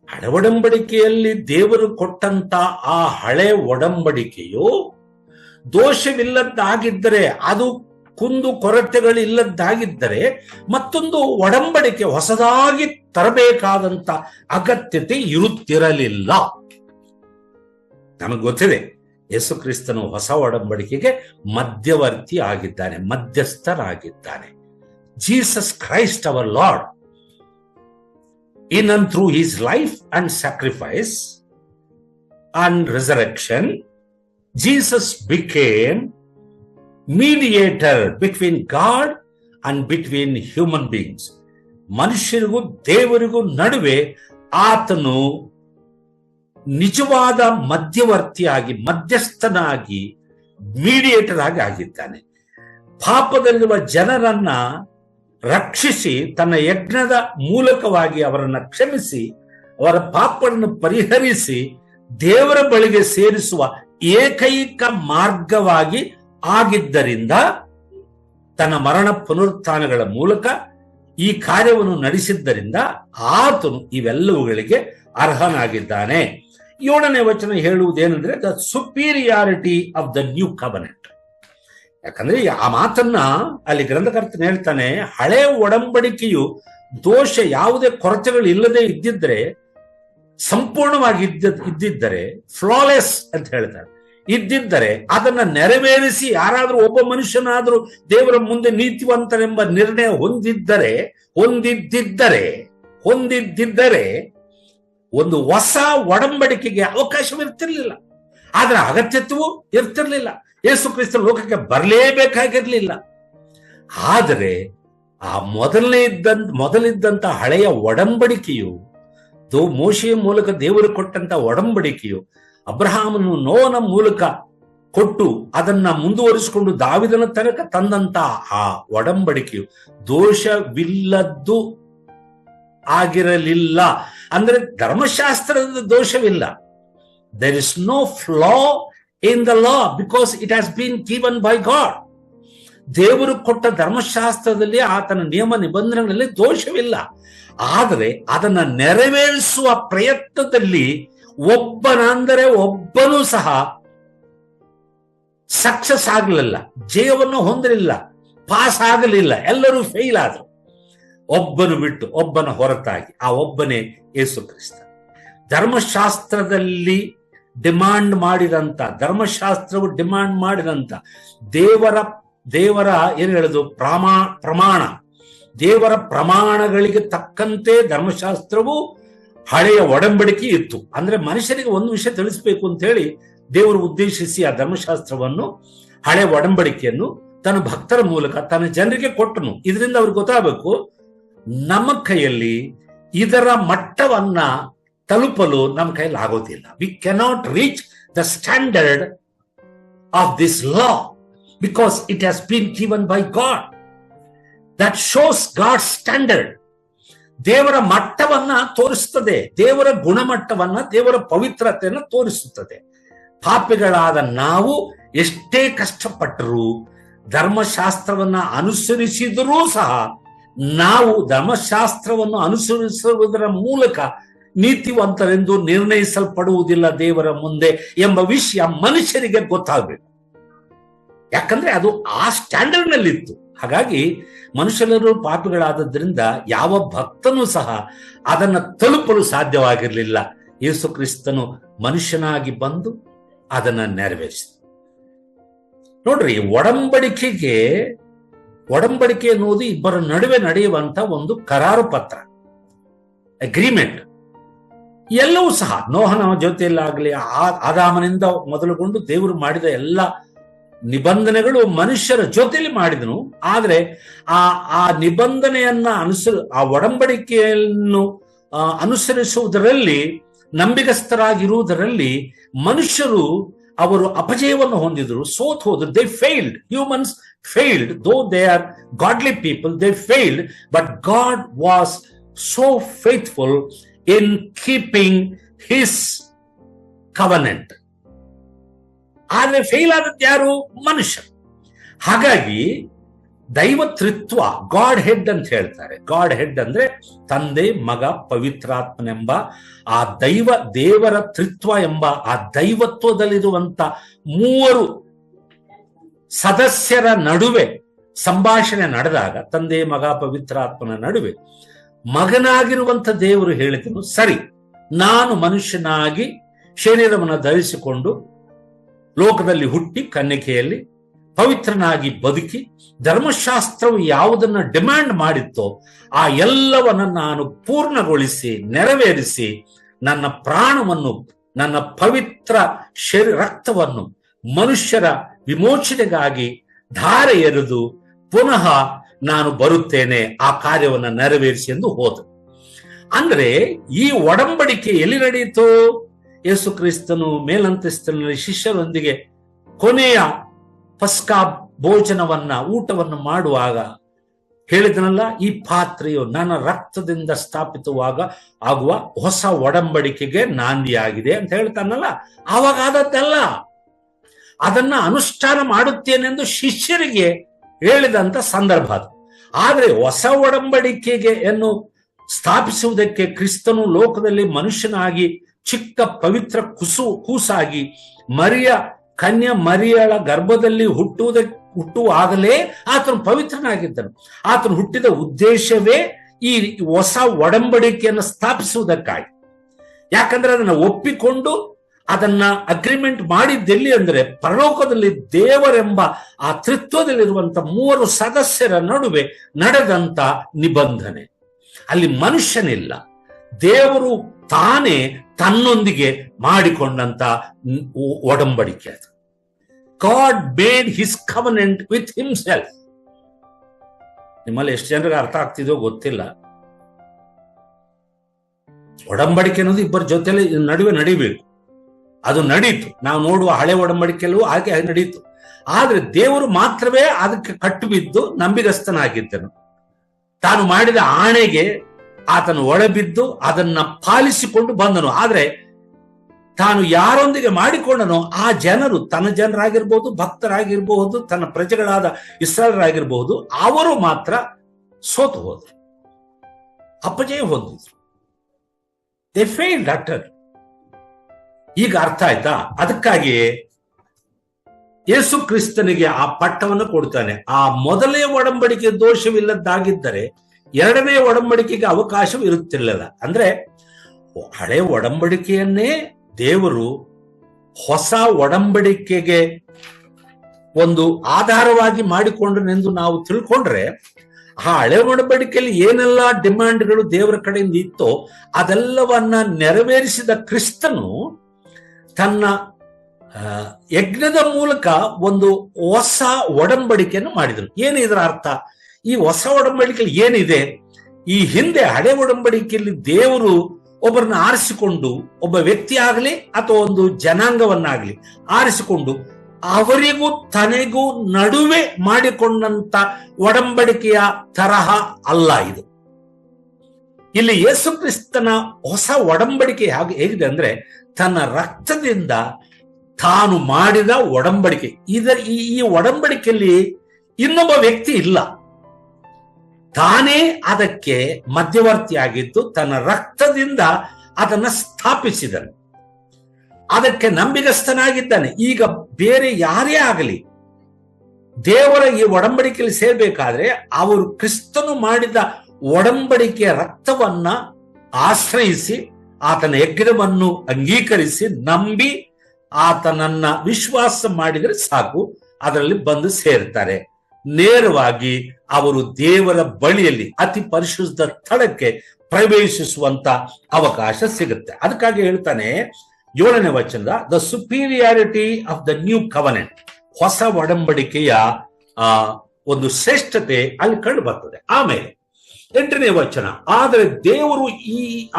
ಹಳೆ ಒಡಂಬಡಿಕೆಯಲ್ಲಿ ದೇವರು ಕೊಟ್ಟಂತ ಆ ಹಳೆ ಒಡಂಬಡಿಕೆಯು ದೋಷವಿಲ್ಲದ್ದಾಗಿದ್ದರೆ, ಅದು ಕುಂದು ಕೊರತೆಗಳಿಲ್ಲದ್ದಾಗಿದ್ದರೆ ಮತ್ತೊಂದು ಒಡಂಬಡಿಕೆ ಹೊಸದಾಗಿ ತರಬೇಕಾದಂತ ಅಗತ್ಯತೆ ಇರುತ್ತಿರಲಿಲ್ಲ. ನಮಗೆ ಗೊತ್ತಿದೆ, ಯೇಸು ಕ್ರಿಸ್ತನು ಹೊಸ ಒಡಂಬಡಿಕೆಗೆ ಮಧ್ಯವರ್ತಿ ಆಗಿದ್ದಾನೆ, ಮಧ್ಯಸ್ಥರಾಗಿದ್ದಾನೆ. Jesus Christ our Lord, in and through his life and sacrifice and resurrection, Jesus became mediator between God and between human beings. ಮನುಷ್ಯರಿಗೂ ದೇವರಿಗೂ ನಡುವೆ ಆತನು ನಿಜವಾದ ಮಧ್ಯವರ್ತಿಯಾಗಿ, ಮಧ್ಯಸ್ಥನಾಗಿ, ಮೀಡಿಯೇಟರ್ ಆಗಿ ಆಗಿದ್ದಾನೆ. ಪಾಪದಲ್ಲಿರುವ ಜನರನ್ನ ರಕ್ಷಿಸಿ ತನ್ನ ಯಜ್ಞದ ಮೂಲಕವಾಗಿ ಅವರನ್ನು ಕ್ಷಮಿಸಿ ಅವರ ಪಾಪವನ್ನು ಪರಿಹರಿಸಿ ದೇವರ ಬಳಿಗೆ ಸೇರಿಸುವ ಏಕೈಕ ಮಾರ್ಗವಾಗಿ ಆಗಿದ್ದರಿಂದ ತನ್ನ ಮರಣ ಪುನರುತ್ಥಾನಗಳ ಮೂಲಕ ಈ ಕಾರ್ಯವನ್ನು ನಡೆಸಿದ್ದರಿಂದ ಆತನು ಇವೆಲ್ಲವುಗಳಿಗೆ ಅರ್ಹನಾಗಿದ್ದಾನೆ. 7ನೇ ವಚನ ಹೇಳುವುದೇನೆಂದ್ರೆ, the superiority of the new covenant. ಯಾಕಂದ್ರೆ ಆ ಮಾತನ್ನ ಅಲ್ಲಿ ಗ್ರಂಥಕರ್ತನ ಹೇಳ್ತಾನೆ, ಹಳೆ ಒಡಂಬಡಿಕೆಯು ದೋಷ, ಯಾವುದೇ ಕೊರತೆಗಳು ಇಲ್ಲದೆ ಇದ್ದಿದ್ರೆ, ಸಂಪೂರ್ಣವಾಗಿ ಇದ್ದಿದ್ದರೆ, ಫ್ಲಾಲೆಸ್ ಅಂತ ಹೇಳ್ತಾರೆ, ಇದ್ದಿದ್ದರೆ ಅದನ್ನ ನೆರವೇರಿಸಿ ಯಾರಾದ್ರೂ ಒಬ್ಬ ಮನುಷ್ಯನಾದ್ರೂ ದೇವರ ಮುಂದೆ ನೀತಿವಂತನೆಂಬ ನಿರ್ಣಯ ಹೊಂದಿದ್ದರೆ ಒಂದು ಹೊಸ ಒಡಂಬಡಿಕೆಗೆ ಅವಕಾಶವಿರ್ತಿರ್ಲಿಲ್ಲ. ಆದ್ರೆ ಅಗತ್ಯತ್ವವೂ ಇರ್ತಿರ್ಲಿಲ್ಲ. ಯೇಸು ಕ್ರಿಸ್ತ ಲೋಕಕ್ಕೆ ಬರಲೇಬೇಕಾಗಿರ್ಲಿಲ್ಲ. ಆದರೆ ಆ ಮೊದಲಿದ್ದಂತ ಹಳೆಯ ಒಡಂಬಡಿಕೆಯು, ಮೋಶೆಯ ಮೂಲಕ ದೇವರು ಕೊಟ್ಟಂತ ಒಡಂಬಡಿಕೆಯು, ಅಬ್ರಹಾಮನು ನೋವನ ಮೂಲಕ ಕೊಟ್ಟು ಅದನ್ನ ಮುಂದುವರಿಸಿಕೊಂಡು ದಾವಿದನ ತನಕ ತಂದಂತ ಆ ಒಡಂಬಡಿಕೆಯು ದೋಷವಿಲ್ಲದ್ದು ಆಗಿರಲಿಲ್ಲ. ಅಂದ್ರೆ ಧರ್ಮಶಾಸ್ತ್ರದ ದೋಷವಿಲ್ಲ. There is no flaw in the law because it has been given by God. ದೇವರು ಕೊಟ್ಟ ಧರ್ಮಶಾಸ್ತ್ರದಲ್ಲಿ ಆತನ ನಿಯಮ ನಿಬಂಧನೆಗಳಲ್ಲಿ ದೋಷವಿಲ್ಲ. ಆದರೆ ಅದನ್ನ ನೆರವೇರಿಸುವ ಪ್ರಯತ್ನದಲ್ಲಿ ಒಬ್ಬನೂ ಸಹ ಸಕ್ಸಸ್ ಆಗಲಿಲ್ಲ, ಜಯವನ್ನು ಹೊಂದಲಿಲ್ಲ, ಪಾಸ್ ಆಗಲಿಲ್ಲ, ಎಲ್ಲರೂ ಫೇಲ್ ಆದರು. ಒಬ್ಬನು ಬಿಟ್ಟು ಒಬ್ಬನ ಹೊರತಾಗಿ ಆ ಒಬ್ಬನೇ ಯೇಸು ಕ್ರಿಸ್ತ. ಧರ್ಮಶಾಸ್ತ್ರದಲ್ಲಿ ಡಿಮಾಂಡ್ ಮಾಡಿದಂತ, ಧರ್ಮಶಾಸ್ತ್ರವು ಡಿಮಾಂಡ್ ಮಾಡಿದಂತ ದೇವರ ಏನು ಹೇಳುದು ಪ್ರಮಾಣ, ದೇವರ ಪ್ರಮಾಣಗಳಿಗೆ ತಕ್ಕಂತೆ ಧರ್ಮಶಾಸ್ತ್ರವು ಹಳೆಯ ಒಡಂಬಡಿಕೆ ಇತ್ತು. ಅಂದ್ರೆ ಮನುಷ್ಯನಿಗೆ ಒಂದು ವಿಷಯ ತಿಳಿಸ್ಬೇಕು ಅಂತ ಹೇಳಿ ದೇವರು ಉದ್ದೇಶಿಸಿ ಆ ಧರ್ಮಶಾಸ್ತ್ರವನ್ನು, ಹಳೆ ಒಡಂಬಡಿಕೆಯನ್ನು ತನ್ನ ಭಕ್ತರ ಮೂಲಕ ತನ್ನ ಜನರಿಗೆ ಕೊಟ್ಟನು. ಇದರಿಂದ ಅವ್ರಿಗೆ ಗೊತ್ತಾಗಬೇಕು, ನಮ್ಮ ಕೈಯಲ್ಲಿ ಇದರ ಮಟ್ಟವನ್ನ ತಲುಪಲು ನಮ್ಮ ಕೈಯಲ್ಲಿ ಆಗೋದಿಲ್ಲ. We cannot reach the standard of this law because it has been given by god. That shows god standard. ದೇವರ ಮಟ್ಟವನ್ನ ತೋರಿಸುತ್ತದೆ, ದೇವರ ಗುಣಮಟ್ಟವನ್ನ, ದೇವರ ಪವಿತ್ರತೆಯನ್ನು ತೋರಿಸುತ್ತದೆ. ಪಾಪಿಗಳಾದ ನಾವು ಎಷ್ಟೇ ಕಷ್ಟಪಟ್ಟರೂ, ಧರ್ಮಶಾಸ್ತ್ರವನ್ನ ಅನುಸರಿಸಿದರೂ ಸಹ ನಾವು ಧರ್ಮಶಾಸ್ತ್ರವನ್ನು ಅನುಸರಿಸುವುದರ ಮೂಲಕ ನೀತಿವಂತರೆಂದು ನಿರ್ಣಯಿಸಲ್ಪಡುವುದಿಲ್ಲ ದೇವರ ಮುಂದೆ ಎಂಬ ವಿಷಯ ಮನುಷ್ಯರಿಗೆ ಗೊತ್ತಾಗಬೇಕು. ಯಾಕಂದ್ರೆ ಅದು ಆ ಸ್ಟ್ಯಾಂಡರ್ಡ್ ನಲ್ಲಿತ್ತು. ಹಾಗಾಗಿ ಮನುಷ್ಯರು ಪಾಪಿಗಳಾದದ್ರಿಂದ ಯಾವ ಭಕ್ತನೂ ಸಹ ಅದನ್ನು ತಲುಪಲು ಸಾಧ್ಯವಾಗಿರಲಿಲ್ಲ. ಯೇಸು ಕ್ರಿಸ್ತನು ಮನುಷ್ಯನಾಗಿ ಬಂದು ಅದನ್ನ ನೆರವೇರಿಸಿದ. ನೋಡ್ರಿ, ಒಡಂಬಡಿಕೆ ಎನ್ನುವುದು ಇಬ್ಬರ ನಡುವೆ ನಡೆಯುವಂತ ಒಂದು ಕರಾರು ಪತ್ರ, ಅಗ್ರಿಮೆಂಟ್. ಎಲ್ಲವೂ ಸಹ ನೋಹನ ಜೊತೆಯಲ್ಲಾಗಲಿ, ಆದಾಮನಿಂದ ಮೊದಲುಗೊಂಡು ದೇವರು ಮಾಡಿದ ಎಲ್ಲ ನಿಬಂಧನೆಗಳು ಮನುಷ್ಯರ ಜೊತೆಯಲ್ಲಿ ಮಾಡಿದನು. ಆದರೆ ಆ ನಿಬಂಧನೆಯನ್ನ ಆ ಒಡಂಬಡಿಕೆಯನ್ನು ಅನುಸರಿಸುವುದರಲ್ಲಿ, ನಂಬಿಗಸ್ತರಾಗಿರುವುದರಲ್ಲಿ ಮನುಷ್ಯರು ಅವರು ಅಪಜಯವನ್ನು ಹೊಂದಿದ್ರು, ಸೋತ್ ಹೋದ್ರು. They failed. Humans failed, though they are godly people, they failed, but God was so faithful in keeping his covenant. ಆದರೆ ಫೇಲ್ ಆದದ್ದು ಯಾರು? ಮನುಷ್ಯ. ಹಾಗಾಗಿ ದೈವತ್ರಿತ್ವ, ಗಾಡ್ ಹೆಡ್ ಅಂತ ಹೇಳ್ತಾರೆ. ಗಾಡ್ ಹೆಡ್ ಅಂದ್ರೆ ತಂದೆ, ಮಗ, ಪವಿತ್ರಾತ್ಮನೆಂಬ ಆ ದೇವರ ತ್ರಿತ್ವ ಎಂಬ ಆ ದೈವತ್ವದಲ್ಲಿರುವಂತ ಮೂವರು ಸದಸ್ಯರ ನಡುವೆ ಸಂಭಾಷಣೆ ನಡೆದಾಗ, ತಂದೆ, ಮಗ, ಪವಿತ್ರಾತ್ಮನ ನಡುವೆ ಮಗನಾಗಿರುವಂತ ದೇವರು ಹೇಳಿದನು, ಸರಿ, ನಾನು ಮನುಷ್ಯನಾಗಿ ಶರೀರವನ್ನು ಧರಿಸಿಕೊಂಡು ಲೋಕದಲ್ಲಿ ಹುಟ್ಟಿ ಕನ್ನಿಕೆಯಲ್ಲಿ ಪವಿತ್ರನಾಗಿ ಬದುಕಿ ಧರ್ಮಶಾಸ್ತ್ರವು ಯಾವುದನ್ನ ಡಿಮ್ಯಾಂಡ್ ಮಾಡಿತ್ತೋ ಆ ಎಲ್ಲವನ್ನ ನಾನು ಪೂರ್ಣಗೊಳಿಸಿ ನೆರವೇರಿಸಿ ನನ್ನ ಪ್ರಾಣವನ್ನು, ನನ್ನ ಪವಿತ್ರ ರಕ್ತವನ್ನು ಮನುಷ್ಯರ ವಿಮೋಚನೆಗಾಗಿ ಧಾರೆ ಎರೆದು ಪುನಃ ನಾನು ಬರುತ್ತೇನೆ, ಆ ಕಾರ್ಯವನ್ನು ನೆರವೇರಿಸಿ ಎಂದು ಹೋದ. ಅಂದ್ರೆ ಈ ಒಡಂಬಡಿಕೆ ಎಲ್ಲಿ ನಡೆಯಿತು? ಯೇಸು ಕ್ರಿಸ್ತನು ಮೇಲಂತಸ್ತಿನಲ್ಲಿ ಶಿಷ್ಯರೊಂದಿಗೆ ಕೊನೆಯ ಪಸ್ಕಾ ಊಟವನ್ನು ಮಾಡುವಾಗ ಹೇಳಿದನಲ್ಲ, ಈ ಪಾತ್ರೆಯು ನನ್ನ ರಕ್ತದಿಂದ ಸ್ಥಾಪಿತವಾಗ ಆಗುವ ಹೊಸ ಒಡಂಬಡಿಕೆಗೆ ನಾಂದಿಯಾಗಿದೆ ಅಂತ ಹೇಳ್ತಾನಲ್ಲ, ಆವಾಗ ಆದದ್ದಲ್ಲ, ಅದನ್ನ ಅನುಷ್ಠಾನ ಮಾಡುತ್ತೇನೆಂದು ಶಿಷ್ಯರಿಗೆ ಹೇಳಿದಂತ ಸಂದರ್ಭ ಅದು. ಆದ್ರೆ ಹೊಸ ಒಡಂಬಡಿಕೆಗೆ ಸ್ಥಾಪಿಸುವುದಕ್ಕೆ ಕ್ರಿಸ್ತನು ಲೋಕದಲ್ಲಿ ಮನುಷ್ಯನಾಗಿ ಚಿಕ್ಕ ಪವಿತ್ರ ಕೂಸಾಗಿ ಕನ್ಯಾ ಮರಿಯಳ ಗರ್ಭದಲ್ಲಿ ಹುಟ್ಟುವಾಗಲೇ ಆತನು ಪವಿತ್ರನಾಗಿದ್ದನು. ಆತನು ಹುಟ್ಟಿದ ಉದ್ದೇಶವೇ ಈ ಹೊಸ ಒಡಂಬಡಿಕೆಯನ್ನು ಸ್ಥಾಪಿಸುವುದಕ್ಕಾಗಿ. ಯಾಕಂದ್ರೆ ಅದನ್ನ ಒಪ್ಪಿಕೊಂಡು ಅದನ್ನ ಅಗ್ರಿಮೆಂಟ್ ಮಾಡಿದ್ದೆಲ್ಲಿ ಅಂದ್ರೆ ಪರಲೋಕದಲ್ಲಿ ದೇವರೆಂಬ ಆ ತ್ರಿತ್ವದಲ್ಲಿರುವಂತ ಮೂವರು ಸದಸ್ಯರ ನಡುವೆ ನಡೆದಂತ ನಿಬಂಧನೆ. ಅಲ್ಲಿ ಮನುಷ್ಯನಿಲ್ಲ, ದೇವರು ತಾನೇ ತನ್ನೊಂದಿಗೆ ಮಾಡಿಕೊಂಡಂತ ಒಡಂಬಡಿಕೆ ಅದು. God made his covenant with himself. ನಿಮ್ಮಲ್ಲಿ ಎಷ್ಟು ಜನರಿಗೆ ಅರ್ಥ ಆಗ್ತಿದೋ ಗೊತ್ತಿಲ್ಲ. ಒಡಂಬಡಿಕೆ ಅನ್ನೋದು ಇಬ್ಬರ ಜೊತೆಲಿ ನಡುವೆ ನಡಿಬೇಕು. ಅದು ನಡೀತು. ನಾವು ನೋಡುವ ಹಳೆ ಒಡಂಬಡಿಕೆಯಲ್ಲೂ ಹಾಗೆ ನಡೀತು. ಆದ್ರೆ ದೇವರು ಮಾತ್ರವೇ ಅದಕ್ಕೆ ಕಟ್ಟು ಬಿದ್ದು ನಂಬಿಗಸ್ತನಾಗಿದ್ದನು. ತಾನು ಮಾಡಿದ ಆಣೆಗೆ ಆತನು ಒಳಬಿದ್ದು ಅದನ್ನ ಪಾಲಿಸಿಕೊಂಡು ಬಂದನು. ಆದ್ರೆ ತಾನು ಯಾರೊಂದಿಗೆ ಮಾಡಿಕೊಂಡನೋ ಆ ಜನರು, ತನ್ನ ಜನರಾಗಿರ್ಬಹುದು, ಭಕ್ತರಾಗಿರಬಹುದು, ತನ್ನ ಪ್ರಜೆಗಳಾದ ಇಸ್ರಾಯೇಲರಾಗಿರಬಹುದು, ಅವರು ಮಾತ್ರ ಸೋತು ಹೋದ್ರು, ಅಪಜಯ ಹೊಂದಿದ್ರು. They failed utter. ಈಗ ಅರ್ಥ ಆಯ್ತಾ? ಅದಕ್ಕಾಗಿಯೇ ಯೇಸು ಕ್ರಿಸ್ತನಿಗೆ ಆ ಪಟ್ಟವನ್ನು ಕೊಡ್ತಾನೆ. ಆ ಮೊದಲನೇ ಒಡಂಬಡಿಕೆ ದೋಷವಿಲ್ಲದ್ದಾಗಿದ್ದರೆ ಎರಡನೇ ಒಡಂಬಡಿಕೆಗೆ ಅವಕಾಶವಿರುತ್ತಿರಲಿಲ್ಲ. ಅಂದ್ರೆ ಹಳೆ ಒಡಂಬಡಿಕೆಯನ್ನೇ ದೇವರು ಹೊಸ ಒಡಂಬಡಿಕೆಗೆ ಒಂದು ಆಧಾರವಾಗಿ ಮಾಡಿಕೊಂಡನೆಂದು ನಾವು ತಿಳ್ಕೊಂಡ್ರೆ, ಆ ಹಳೆ ಒಡಂಬಡಿಕೆಯಲ್ಲಿ ಏನೆಲ್ಲ ಡಿಮ್ಯಾಂಡ್ಗಳು ದೇವರ ಕಡೆಯಿಂದ ಇತ್ತೋ ಅದೆಲ್ಲವನ್ನ ನೆರವೇರಿಸಿದ ಕ್ರಿಸ್ತನು ತನ್ನ ಯಜ್ಞದ ಮೂಲಕ ಒಂದು ಹೊಸ ಒಡಂಬಡಿಕೆಯನ್ನು ಮಾಡಿದನು. ಏನು ಇದರ ಅರ್ಥ? ಈ ಹೊಸ ಒಡಂಬಡಿಕೆಯಲ್ಲಿ ಏನಿದೆ? ಈ ಹಿಂದೆ ಹಳೆ ಒಡಂಬಡಿಕೆಯಲ್ಲಿ ದೇವರು ಒಬ್ಬರನ್ನ ಆರಿಸಿಕೊಂಡು, ಒಬ್ಬ ವ್ಯಕ್ತಿ ಆಗಲಿ ಅಥವಾ ಒಂದು ಜನಾಂಗವನ್ನಾಗಲಿ ಆರಿಸಿಕೊಂಡು ಅವರಿಗೂ ತನಗೂ ನಡುವೆ ಮಾಡಿಕೊಂಡಂತ ಒಡಂಬಡಿಕೆಯ ತರಹ ಅಲ್ಲ ಇದು. ಇಲ್ಲಿ ಯೇಸು ಕ್ರಿಸ್ತನ ಹೊಸ ಒಡಂಬಡಿಕೆ ಹೇಗಿದೆ ಅಂದ್ರೆ, ತನ್ನ ರಕ್ತದಿಂದ ತಾನು ಮಾಡಿದ ಒಡಂಬಡಿಕೆ. ಈ ಒಡಂಬಡಿಕೆಯಲ್ಲಿ ಇನ್ನೊಬ್ಬ ವ್ಯಕ್ತಿ ಇಲ್ಲ, ತಾನೇ ಅದಕ್ಕೆ ಮಧ್ಯವರ್ತಿಯಾಗಿದ್ದು ತನ್ನ ರಕ್ತದಿಂದ ಅದನ್ನ ಸ್ಥಾಪಿಸಿದನು, ಅದಕ್ಕೆ ನಂಬಿಗಸ್ತನಾಗಿದ್ದಾನೆ. ಈಗ ಬೇರೆ ಯಾರೇ ಆಗಲಿ ದೇವರ ಈ ಒಡಂಬಡಿಕೆಯಲ್ಲಿ ಸೇರ್ಬೇಕಾದ್ರೆ ಅವರು ಕ್ರಿಸ್ತನು ಮಾಡಿದ ಒಡಂಬಡಿಕೆಯ ರಕ್ತವನ್ನ ಆಶ್ರಯಿಸಿ ಆತನ ಯಜ್ಞವನ್ನು ಅಂಗೀಕರಿಸಿ ನಂಬಿ ಆತನನ್ನ ವಿಶ್ವಾಸ ಮಾಡಿದರೆ ಸಾಕು, ಅದರಲ್ಲಿ ಬಂದು ಸೇರ್ತಾರೆ. ನೇರವಾಗಿ ಅವರು ದೇವರ ಬಳಿಯಲ್ಲಿ ಅತಿ ಪರಿಶುದ್ಧ ಸ್ಥಳಕ್ಕೆ ಪ್ರವೇಶಿಸುವಂತ ಅವಕಾಶ ಸಿಗುತ್ತೆ. ಅದಕ್ಕಾಗಿ ಹೇಳ್ತಾನೆ 7ನೇ ವಚನದ, the superiority of the new covenant, ಹೊಸ ಒಡಂಬಡಿಕೆಯ ಒಂದು ಶ್ರೇಷ್ಠತೆ ಅಲ್ಲಿ ಕಂಡು ಬರ್ತದೆ. ಆಮೇಲೆ 8ನೇ ವಚನ, ಆದರೆ ದೇವರು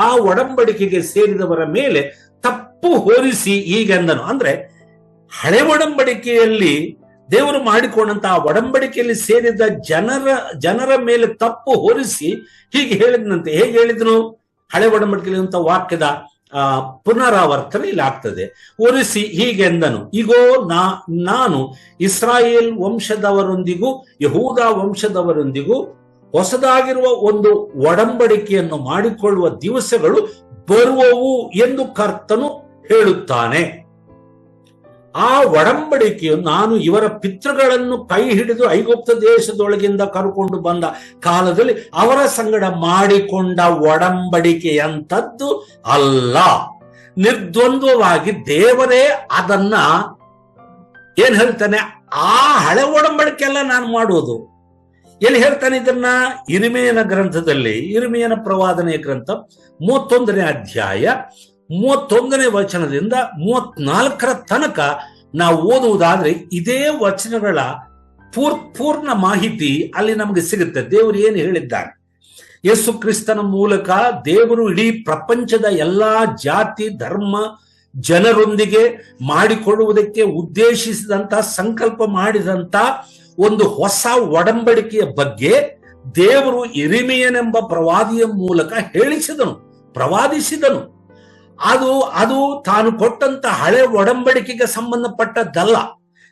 ಆ ಒಡಂಬಡಿಕೆಗೆ ಸೇರಿದವರ ಮೇಲೆ ತಪ್ಪು ಹೊರಿಸಿ ಹೀಗೆಂದನು. ಅಂದ್ರೆ ಹಳೆ ಒಡಂಬಡಿಕೆಯಲ್ಲಿ ದೇವರು ಮಾಡಿಕೊಂಡಂತಹ ಒಡಂಬಡಿಕೆಯಲ್ಲಿ ಸೇರಿದ ಜನರ ಮೇಲೆ ತಪ್ಪು ಹೊರಿಸಿ ಹೀಗೆ ಹೇಳಿದನಂತೆ. ಹೇಗೆ ಹೇಳಿದನು? ಹಳೆ ಒಡಂಬಡಿಕೆಯಲ್ಲಿ ವಾಕ್ಯದ ಪುನರಾವರ್ತನೆ ಇಲ್ಲಿ ಆಗ್ತದೆ. ಹೊರಿಸಿ ಹೀಗೆಂದನು, ಇಗೋ ನಾನು ಇಸ್ರಾಯೇಲ್ ವಂಶದವರೊಂದಿಗೂ ಯಹೂದ ವಂಶದವರೊಂದಿಗೂ ಹೊಸದಾಗಿರುವ ಒಂದು ಒಡಂಬಡಿಕೆಯನ್ನು ಮಾಡಿಕೊಳ್ಳುವ ದಿವಸಗಳು ಬರುವವು ಎಂದು ಕರ್ತನು ಹೇಳುತ್ತಾನೆ. ಆ ಒಡಂಬಡಿಕೆಯು ನಾನು ಇವರ ಪಿತೃಗಳನ್ನು ಕೈ ಹಿಡಿದು ಐಗುಪ್ತ ದೇಶದೊಳಗಿಂದ ಕರ್ಕೊಂಡು ಬಂದ ಕಾಲದಲ್ಲಿ ಅವರ ಸಂಗಡ ಮಾಡಿಕೊಂಡ ಒಡಂಬಡಿಕೆಯಂಥದ್ದು ಅಲ್ಲ. ನಿರ್ದ್ವಂದ್ವವಾಗಿ ದೇವರೇ ಅದನ್ನ ಏನ್ ಹೇಳ್ತಾನೆ, ಆ ಹಳೆ ಒಡಂಬಡಿಕೆ ಎಲ್ಲ ನಾನು ಮಾಡುವುದು. ಎಲ್ಲಿ ಹೇಳ್ತಾನೆ ಇದನ್ನ? ಇರ್ಮೀಯನ ಗ್ರಂಥದಲ್ಲಿ, ಇರ್ಮೀಯನ ಪ್ರವಾದನೆಯ ಗ್ರಂಥ 31ನೇ ಅಧ್ಯಾಯ 31ನೇ ವಚನದಿಂದ 34ರ ತನಕ ನಾವು ಓದುವುದಾದ್ರೆ ಇದೇ ವಚನಗಳ ಪೂರ್ಣ ಮಾಹಿತಿ ಅಲ್ಲಿ ನಮಗೆ ಸಿಗುತ್ತೆ. ದೇವರು ಏನು ಹೇಳಿದ್ದಾನೆ, ಯೇಸು ಕ್ರಿಸ್ತನ ಮೂಲಕ ದೇವರು ಇಡೀ ಪ್ರಪಂಚದ ಎಲ್ಲಾ ಜಾತಿ ಧರ್ಮ ಜನರೊಂದಿಗೆ ಮಾಡಿಕೊಳ್ಳುವುದಕ್ಕೆ ಉದ್ದೇಶಿಸಿದಂತ ಸಂಕಲ್ಪ ಮಾಡಿದಂತ ಒಂದು ಹೊಸ ಒಡಂಬಡಿಕೆಯ ಬಗ್ಗೆ ದೇವರು ಇರ್ಮೀಯನೆಂಬ ಪ್ರವಾದಿಯ ಮೂಲಕ ಪ್ರವಾದಿಸಿದನು. ಅದು ತಾನು ಕೊಟ್ಟಂತ ಹಳೆ ಒಡಂಬಡಿಕೆಗೆ ಸಂಬಂಧಪಟ್ಟದ್ದಲ್ಲ.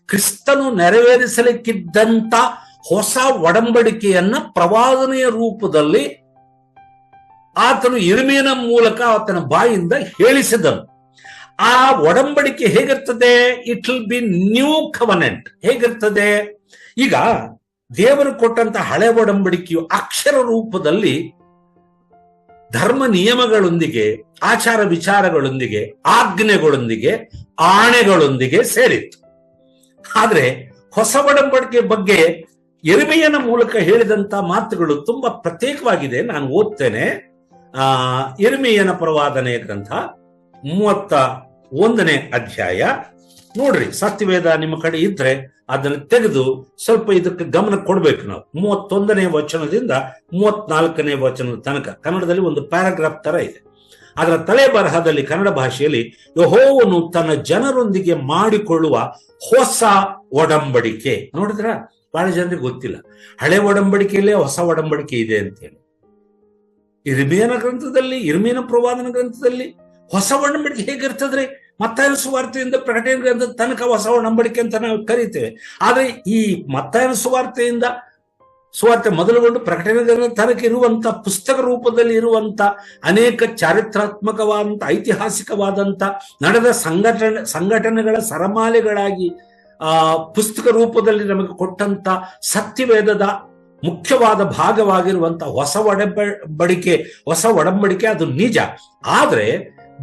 ಕ್ರಿಸ್ತನು ನೆರವೇರಿಸಲಿಕ್ಕಿದ್ದಂತ ಹೊಸ ಒಡಂಬಡಿಕೆಯನ್ನ ಪ್ರವಾದನೆಯ ರೂಪದಲ್ಲಿ ಆತನು ಇರ್ಮೀಯನ ಮೂಲಕ ಆತನ ಬಾಯಿಂದ ಹೇಳಿಸಿದನು. ಆ ಒಡಂಬಡಿಕೆ ಹೇಗಿರ್ತದೆ? It will be new covenant. ಹೇಗಿರ್ತದೆ? ಈಗ ದೇವರು ಕೊಟ್ಟಂತ ಹಳೆ ಒಡಂಬಡಿಕೆಯು ಅಕ್ಷರ ರೂಪದಲ್ಲಿ ಧರ್ಮ ನಿಯಮಗಳೊಂದಿಗೆ, ಆಚಾರ ವಿಚಾರಗಳೊಂದಿಗೆ, ಆಜ್ಞೆಗಳೊಂದಿಗೆ, ಆಣೆಗಳೊಂದಿಗೆ ಸೇರಿತ್ತು. ಆದ್ರೆ ಹೊಸ ಒಡಂಬಡಿಕೆ ಬಗ್ಗೆ ಇರ್ಮೀಯನ ಮೂಲಕ ಹೇಳಿದಂತ ಮಾತುಗಳು ತುಂಬಾ ಪ್ರತ್ಯೇಕವಾಗಿದೆ. ನಾನು ಓದ್ತೇನೆ. ಇರ್ಮೀಯನ ಪ್ರವಾದನೆಯ ಗ್ರಂಥ 31ನೇ ಅಧ್ಯಾಯ. ನೋಡ್ರಿ, ಸತ್ಯವೇದ ನಿಮ್ಮ ಕಡೆ ಇದ್ರೆ ಅದನ್ನು ತೆಗೆದು ಸ್ವಲ್ಪ ಇದಕ್ಕೆ ಗಮನ ಕೊಡ್ಬೇಕು ನಾವು. 31ನೇ ವಚನದಿಂದ 34ನೇ ವಚನದ ತನಕ ಕನ್ನಡದಲ್ಲಿ ಒಂದು ಪ್ಯಾರಾಗ್ರಾಫ್ ತರ ಇದೆ. ಅದರ ತಲೆ ಬರಹದಲ್ಲಿ ಕನ್ನಡ ಭಾಷೆಯಲ್ಲಿ ಯೆಹೋವನು ತನ್ನ ಜನರೊಂದಿಗೆ ಮಾಡಿಕೊಳ್ಳುವ ಹೊಸ ಒಡಂಬಡಿಕೆ. ನೋಡಿದ್ರ, ಬಹಳ ಜನರಿಗೆ ಗೊತ್ತಿಲ್ಲ ಹಳೆ ಒಡಂಬಡಿಕೆಯಲ್ಲೇ ಹೊಸ ಒಡಂಬಡಿಕೆ ಇದೆ ಅಂತೇಳಿ. ಇರ್ಮೀಯನ ಗ್ರಂಥದಲ್ಲಿ, ಇರ್ಮೀಯನ ಪ್ರವಾದನ ಗ್ರಂಥದಲ್ಲಿ ಹೊಸ ಒಡಂಬಡಿಕೆ ಹೇಗಿರ್ತದ್ರಿ? ಮತ್ತಾಯನ ಸುವಾರ್ತೆಯಿಂದ ಪ್ರಕಟಣೆ ಗ್ರಂಥದ ತನಕ ಹೊಸ ಒಡಂಬಡಿಕೆ ಅಂತ ನಾವು ಕರೀತೇವೆ. ಆದ್ರೆ ಈ ಮತ್ತಾಯನ ಸುವಾರ್ತೆ ಮೊದಲುಗೊಂಡು ಪ್ರಕಟಣೆ ಗ್ರಂಥದ ತನಕ ಇರುವಂತ ಪುಸ್ತಕ ರೂಪದಲ್ಲಿ ಇರುವಂತ ಅನೇಕ ಚಾರಿತ್ರಾತ್ಮಕವಾದಂತ ಐತಿಹಾಸಿಕವಾದಂತ ನಡೆದ ಸಂಘಟನೆಗಳ ಸರಮಾಲೆಗಳಾಗಿ ಪುಸ್ತಕ ರೂಪದಲ್ಲಿ ನಮಗೆ ಕೊಟ್ಟಂತ ಸತ್ಯವೇದದ ಮುಖ್ಯವಾದ ಭಾಗವಾಗಿರುವಂತ ಹೊಸ ಒಡಂಬಡಿಕೆ ಅದು ನಿಜ. ಆದ್ರೆ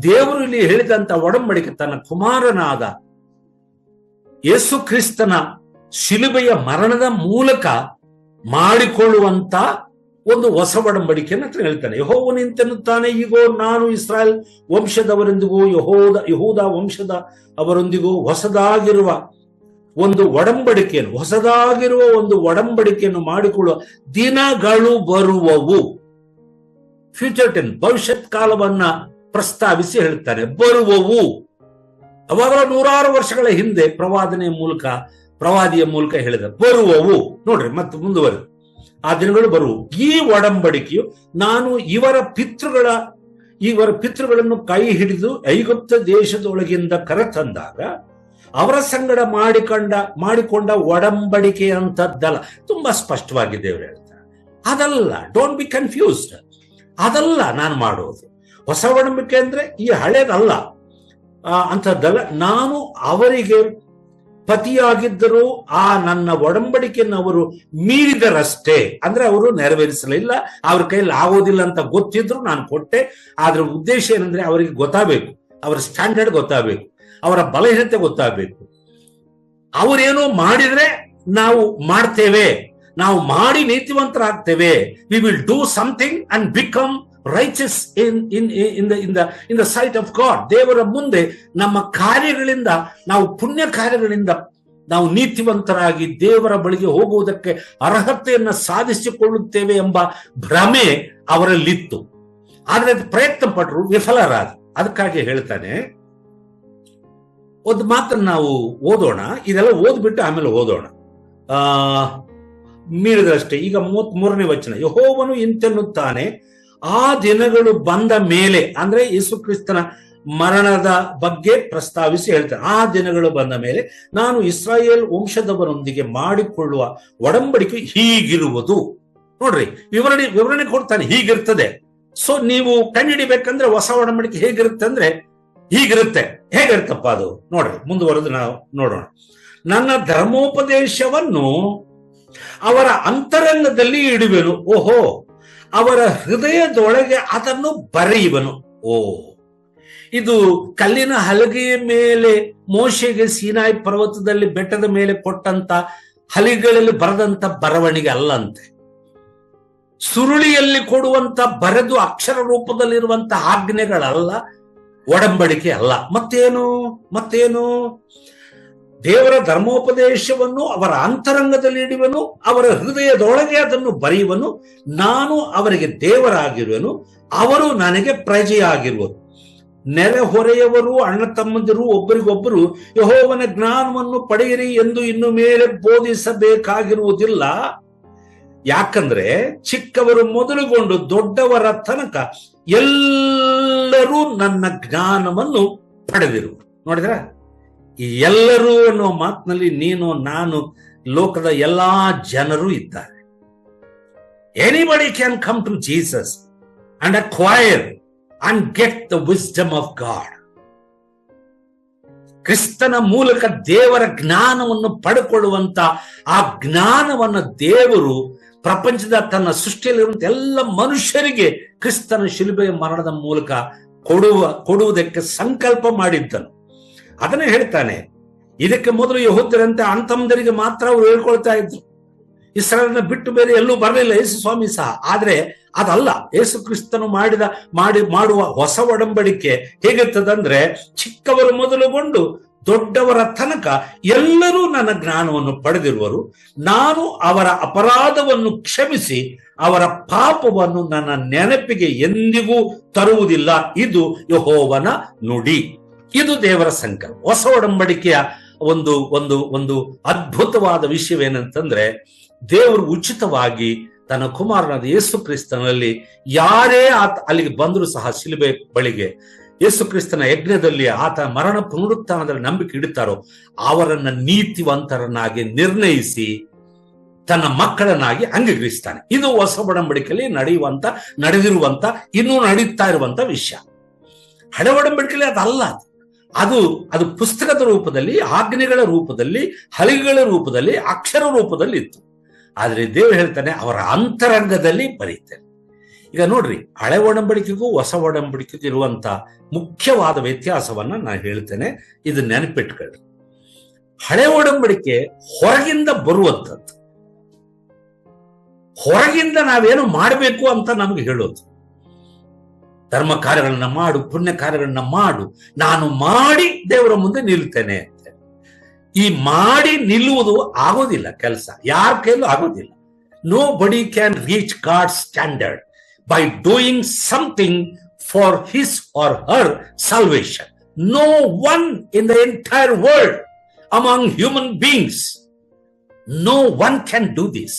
ದೇವರು ಇಲ್ಲಿ ಹೇಳಿದಂತ ಒಡಂಬಡಿಕೆ ತನ್ನ ಕುಮಾರನಾದ ಯೇಸು ಕ್ರಿಸ್ತನ ಶಿಲುಬೆಯ ಮರಣದ ಮೂಲಕ ಮಾಡಿಕೊಳ್ಳುವಂತ ಒಂದು ಹೊಸ ಒಡಂಬಡಿಕೆಯನ್ನು ಹೇಳ್ತಾನೆ. ಯೆಹೋವನು ಇಂತೆನ್ನುತ್ತಾನೆ, ಈಗೋ ನಾನು ಇಸ್ರಾಯೇಲ್ ವಂಶದವರೊಂದಿಗೂ ಯಹೂದ ವಂಶದ ಅವರೊಂದಿಗೂ ಹೊಸದಾಗಿರುವ ಒಂದು ಒಡಂಬಡಿಕೆಯನ್ನು ಮಾಡಿಕೊಳ್ಳುವ ದಿನಗಳು ಬರುವವು. ಫ್ಯೂಚರ್ ಟೆನ್, ಭವಿಷ್ಯತ್ ಕಾಲವನ್ನ ಪ್ರಸ್ತಾವಿಸಿ ಹೇಳ್ತಾನೆ. ಬರುವವು ಅವಾಗ 100 ವರ್ಷಗಳ ಹಿಂದೆ ಪ್ರವಾದಿಯ ಮೂಲಕ ಹೇಳಿದ ಬರುವವು. ನೋಡ್ರಿ, ಮತ್ತೆ ಮುಂದುವರೆದು ಆ ದಿನಗಳು ಬರುವು. ಈ ಒಡಂಬಡಿಕೆಯು ನಾನು ಇವರ ಪಿತೃಗಳನ್ನು ಕೈ ಹಿಡಿದು ಐಗುಪ್ತ ದೇಶದೊಳಗಿಂದ ಕರೆತಂದಾಗ ಅವರ ಸಂಗಡ ಮಾಡಿಕೊಂಡ ಒಡಂಬಡಿಕೆ ಅಂತದ್ದಲ್ಲ. ತುಂಬಾ ಸ್ಪಷ್ಟವಾಗಿ ದೇವರು ಹೇಳ್ತಾರೆ, ಅದಲ್ಲ. Don't be confused. ಅದಲ್ಲ ನಾನು ಮಾಡೋದು. ಹೊಸ ಒಡಂಬಡಿಕೆ ಅಂದ್ರೆ ಈ ಹಳೇದಲ್ಲ, ಅಂಥದ್ದಲ್ಲ. ನಾನು ಅವರಿಗೆ ಪತಿಯಾಗಿದ್ದರೂ ಆ ನನ್ನ ಒಡಂಬಡಿಕೆಯನ್ನು ಅವರು ಮೀರಿದರಷ್ಟೇ. ಅಂದ್ರೆ ಅವರು ನೆರವೇರಿಸಲಿಲ್ಲ, ಅವ್ರ ಕೈಯಲ್ಲಿ ಆಗೋದಿಲ್ಲ ಅಂತ ಗೊತ್ತಿದ್ರು ನಾನು ಕೊಟ್ಟೆ. ಆದ್ರ ಉದ್ದೇಶ ಏನಂದ್ರೆ ಅವರಿಗೆ ಗೊತ್ತಾಗಬೇಕು, ಅವರ ಸ್ಟ್ಯಾಂಡರ್ಡ್ ಗೊತ್ತಾಗಬೇಕು, ಅವರ ಬಲಹೀನತೆ ಗೊತ್ತಾಗಬೇಕು. ಅವರೇನೋ ಮಾಡಿದ್ರೆ ನಾವು ಮಾಡ್ತೇವೆ, ನಾವು ಮಾಡಿ ನೀತಿವಂತರಾಗ್ತೇವೆ. We will do something and become righteous in the sight of God. ದೇವರ ಮುಂದೆ ನಮ್ಮ ಕಾರ್ಯಗಳಿಂದ, ನಾವು ಪುಣ್ಯ ಕಾರ್ಯಗಳಿಂದ ನಾವು ನೀತಿವಂತರಾಗಿ ದೇವರ ಬಳಿಗೆ ಹೋಗುವುದಕ್ಕೆ ಅರ್ಹತೆಯನ್ನ ಸಾಧಿಸಿಕೊಳ್ಳುತ್ತೇವೆ ಎಂಬ ಭ್ರಮೆ ಅವರಲ್ಲಿತ್ತು. ಆದ್ರೆ ಪ್ರಯತ್ನ ಪಟ್ಟರು, ವಿಫಲರಾದ. ಅದಕ್ಕಾಗಿ ಹೇಳ್ತಾನೆ, ಒಂದು ಮಾತನ್ನು ನಾವು ಓದೋಣ, ಇದೆಲ್ಲ ಓದ್ಬಿಟ್ಟು ಆಮೇಲೆ ಓದೋಣ. ಮೀರಿದಷ್ಟೇ. ಈಗ 33ನೇ ವಚನ, ಯೆಹೋವನು ಇಂತೆನ್ನುತ್ತಾನೆ, ಆ ದಿನಗಳು ಬಂದ ಮೇಲೆ, ಅಂದ್ರೆ ಯೇಸು ಕ್ರಿಸ್ತನ ಮರಣದ ಬಗ್ಗೆ ಪ್ರಸ್ತಾವಿಸಿ ಹೇಳ್ತಾರೆ. ಆ ದಿನಗಳು ಬಂದ ಮೇಲೆ ನಾನು ಇಸ್ರಾಯೇಲ್ ವಂಶದವರೊಂದಿಗೆ ಮಾಡಿಕೊಳ್ಳುವ ಒಡಂಬಡಿಕೆ ಹೀಗಿರುವುದು. ನೋಡ್ರಿ, ವಿವರಣೆ ಕೊಡ್ತಾನೆ, ಹೀಗಿರ್ತದೆ. ಸೊ ನೀವು ಕಂಡುಹಿಡಿಬೇಕಂದ್ರೆ ಹೊಸ ಒಡಂಬಡಿಕೆ ಹೇಗಿರುತ್ತೆ ಅಂದ್ರೆ ಹೀಗಿರುತ್ತೆ. ಹೇಗಿರುತ್ತಪ್ಪ ಅದು? ನೋಡ್ರಿ, ಮುಂದುವರೆದು ನಾವು ನೋಡೋಣ. ನನ್ನ ಧರ್ಮೋಪದೇಶವನ್ನು ಅವರ ಅಂತರಂಗದಲ್ಲಿ ಇಡುವೆನು. ಓಹೋ, ಅವರ ಹೃದಯದೊಳಗೆ ಅದನ್ನು ಬರೆಯುವನು. ಇದು ಕಲ್ಲಿನ ಹಲಗೆಯ ಮೇಲೆ ಮೋಶೆಗೆ ಸೀನಾಯಿ ಪರ್ವತದಲ್ಲಿ ಬೆಟ್ಟದ ಮೇಲೆ ಕೊಟ್ಟಂತ ಹಲಿಗಳಲ್ಲಿ ಬರೆದಂತ ಬರವಣಿಗೆ ಅಲ್ಲಂತೆ. ಸುರುಳಿಯಲ್ಲಿ ಕೊಡುವಂತ ಬರೆದು ಅಕ್ಷರ ರೂಪದಲ್ಲಿರುವಂತ ಆಜ್ಞೆಗಳಲ್ಲ, ಒಡಂಬಡಿಕೆ ಅಲ್ಲ. ಮತ್ತೇನು? ದೇವರ ಧರ್ಮೋಪದೇಶವನ್ನು ಅವರ ಅಂತರಂಗದಲ್ಲಿ ಇಡುವನು, ಅವರ ಹೃದಯದೊಳಗೆ ಅದನ್ನು ಬರೆಯುವನು. ನಾನು ಅವರಿಗೆ ದೇವರಾಗಿರುವೆನು, ಅವರು ನನಗೆ ಪ್ರಜೆಯಾಗಿರುವರು. ನೆರೆಹೊರೆಯವರು, ಅಣ್ಣ ತಮ್ಮಂದಿರು ಒಬ್ಬರಿಗೊಬ್ಬರು ಯೆಹೋವನ ಜ್ಞಾನವನ್ನು ಪಡೆಯಿರಿ ಎಂದು ಇನ್ನು ಮೇಲೆ ಬೋಧಿಸಬೇಕಾಗಿರುವುದಿಲ್ಲ. ಯಾಕಂದ್ರೆ ಚಿಕ್ಕವರು ಮೊದಲುಗೊಂಡು ದೊಡ್ಡವರ ತನಕ ಎಲ್ಲರೂ ನನ್ನ ಜ್ಞಾನವನ್ನು ಪಡೆದಿರು. ನೋಡಿದ್ರ, ಈ ಎಲ್ಲರೂ ಅನ್ನೋ ಮಾತಿನಲ್ಲಿ ನೀನು, ನಾನು, ಲೋಕದ ಎಲ್ಲಾ ಜನರು ಇದ್ದಾರೆ. Anybody can come to Jesus and acquire and get the wisdom of God. ಕ್ರಿಸ್ತನ ಮೂಲಕ ದೇವರ ಜ್ಞಾನವನ್ನು ಪಡೆದುಕೊಳ್ಳುವಂತ ಆ ಜ್ಞಾನವನ್ನು ದೇವರು ಪ್ರಪಂಚದ ತನ್ನ ಸೃಷ್ಟಿಯಲ್ಲಿರುವಂತ ಎಲ್ಲ ಮನುಷ್ಯರಿಗೆ ಕ್ರಿಸ್ತನ ಶಿಲುಬೆಯ ಮರಣದ ಮೂಲಕ ಕೊಡುವುದಕ್ಕೆ ಸಂಕಲ್ಪ ಮಾಡಿದ್ದನು. ಅದನ್ನ ಹೇಳ್ತಾನೆ. ಇದಕ್ಕೆ ಮೊದಲು ಯೆಹೂದ್ಯರಂತೆ ಅಣ್ಣತಮ್ಮಂದಿರಿಗೆ ಮಾತ್ರ ಅವರು ಹೇಳ್ಕೊಳ್ತಾ ಇದ್ರು. ಇಸ್ರಾಯೇಲನ್ನ ಬಿಟ್ಟು ಬೇರೆ ಎಲ್ಲೂ ಬರಲಿಲ್ಲ ಯೇಸು ಸ್ವಾಮಿ ಸಹ. ಆದ್ರೆ ಅದಲ್ಲ, ಯೇಸು ಕ್ರಿಸ್ತನು ಮಾಡುವ ಹೊಸ ಒಡಂಬಡಿಕೆ ಹೇಗಿರ್ತದಂದ್ರೆ, ಚಿಕ್ಕವರು ಮೊದಲುಗೊಂಡು ದೊಡ್ಡವರ ತನಕ ಎಲ್ಲರೂ ನನ್ನ ಜ್ಞಾನವನ್ನು ಪಡೆದಿರುವರು. ನಾನು ಅವರ ಅಪರಾಧವನ್ನು ಕ್ಷಮಿಸಿ ಅವರ ಪಾಪವನ್ನು ನನ್ನ ನೆನಪಿಗೆ ಎಂದಿಗೂ ತರುವುದಿಲ್ಲ. ಇದು ಯೆಹೋವನ ನುಡಿ. ಇದು ದೇವರ ಸಂಕಲ್ಪ. ಹೊಸ ಒಡಂಬಡಿಕೆಯ ಒಂದು ಒಂದು ಒಂದು ಅದ್ಭುತವಾದ ವಿಷಯವೇನಂತಂದ್ರೆ, ದೇವರು ಉಚಿತವಾಗಿ ತನ್ನ ಕುಮಾರನಾದ ಯೇಸು ಕ್ರಿಸ್ತನಲ್ಲಿ ಯಾರೇ ಅಲ್ಲಿಗೆ ಬಂದರೂ ಸಹ ಶಿಲುಬೆ ಬಳಿಗೆ ಯೇಸು ಕ್ರಿಸ್ತನ ಯಜ್ಞದಲ್ಲಿ ಆತ ಮರಣ ಪುನರುತ್ಥಾನದಲ್ಲಿ ನಂಬಿಕೆ ಇಡುತ್ತಾರೋ ಅವರನ್ನ ನೀತಿವಂತರನ್ನಾಗಿ ನಿರ್ಣಯಿಸಿ ತನ್ನ ಮಕ್ಕಳನ್ನಾಗಿ ಅಂಗೀಕರಿಸ್ತಾನೆ. ಇದು ಹೊಸ ಒಡಂಬಡಿಕೆಯಲ್ಲಿ ನಡೆದಿರುವಂತ ಇನ್ನೂ ನಡೀತಾ ಇರುವಂತ ವಿಷಯ. ಹಳೆ ಒಡಂಬಡಿಕೆಯಲ್ಲಿ ಅದಲ್ಲ. ಅದು ಪುಸ್ತಕದ ರೂಪದಲ್ಲಿ, ಆಜ್ಞೆಗಳ ರೂಪದಲ್ಲಿ, ಹಲಿಗೆಗಳ ರೂಪದಲ್ಲಿ, ಅಕ್ಷರ ರೂಪದಲ್ಲಿ ಇತ್ತು. ಆದ್ರೆ ದೇವರು ಹೇಳ್ತಾನೆ ಅವರ ಅಂತರಂಗದಲ್ಲಿ ಬರೀತಾನೆ. ಈಗ ನೋಡ್ರಿ, ಹಳೆ ಒಡಂಬಡಿಕೆಗೂ ಹೊಸ ಒಡಂಬಡಿಕೆಗೂ ಇರುವಂತ ಮುಖ್ಯವಾದ ವ್ಯತ್ಯಾಸವನ್ನ ನಾನು ಹೇಳ್ತೇನೆ, ಇದು ನೆನಪಿಟ್ಕೊಳ್ಳಿ. ಹಳೆ ಒಡಂಬಡಿಕೆ ಹೊರಗಿಂದ ಬರುವಂಥದ್ದು, ಹೊರಗಿಂದ ನಾವೇನು ಮಾಡಬೇಕು ಅಂತ ನಮ್ಗೆ ಹೇಳೋದು. ಧರ್ಮ ಕಾರ್ಯಗಳನ್ನ ಮಾಡು, ಪುಣ್ಯ ಕಾರ್ಯಗಳನ್ನ ಮಾಡು, ನಾನು ಮಾಡಿ ದೇವರ ಮುಂದೆ ನಿಲ್ತೇನೆ ಅಂತ. ಈ ಮಾಡಿ ನಿಲ್ಲುವುದು ಆಗೋದಿಲ್ಲ, ಕೆಲಸ ಯಾರ ಕೈಲೂ ಆಗೋದಿಲ್ಲ. ನೋ ಬಡಿ can reach god standard by doing something for his or her salvation. No one in the entire world among human beings, no one can do this.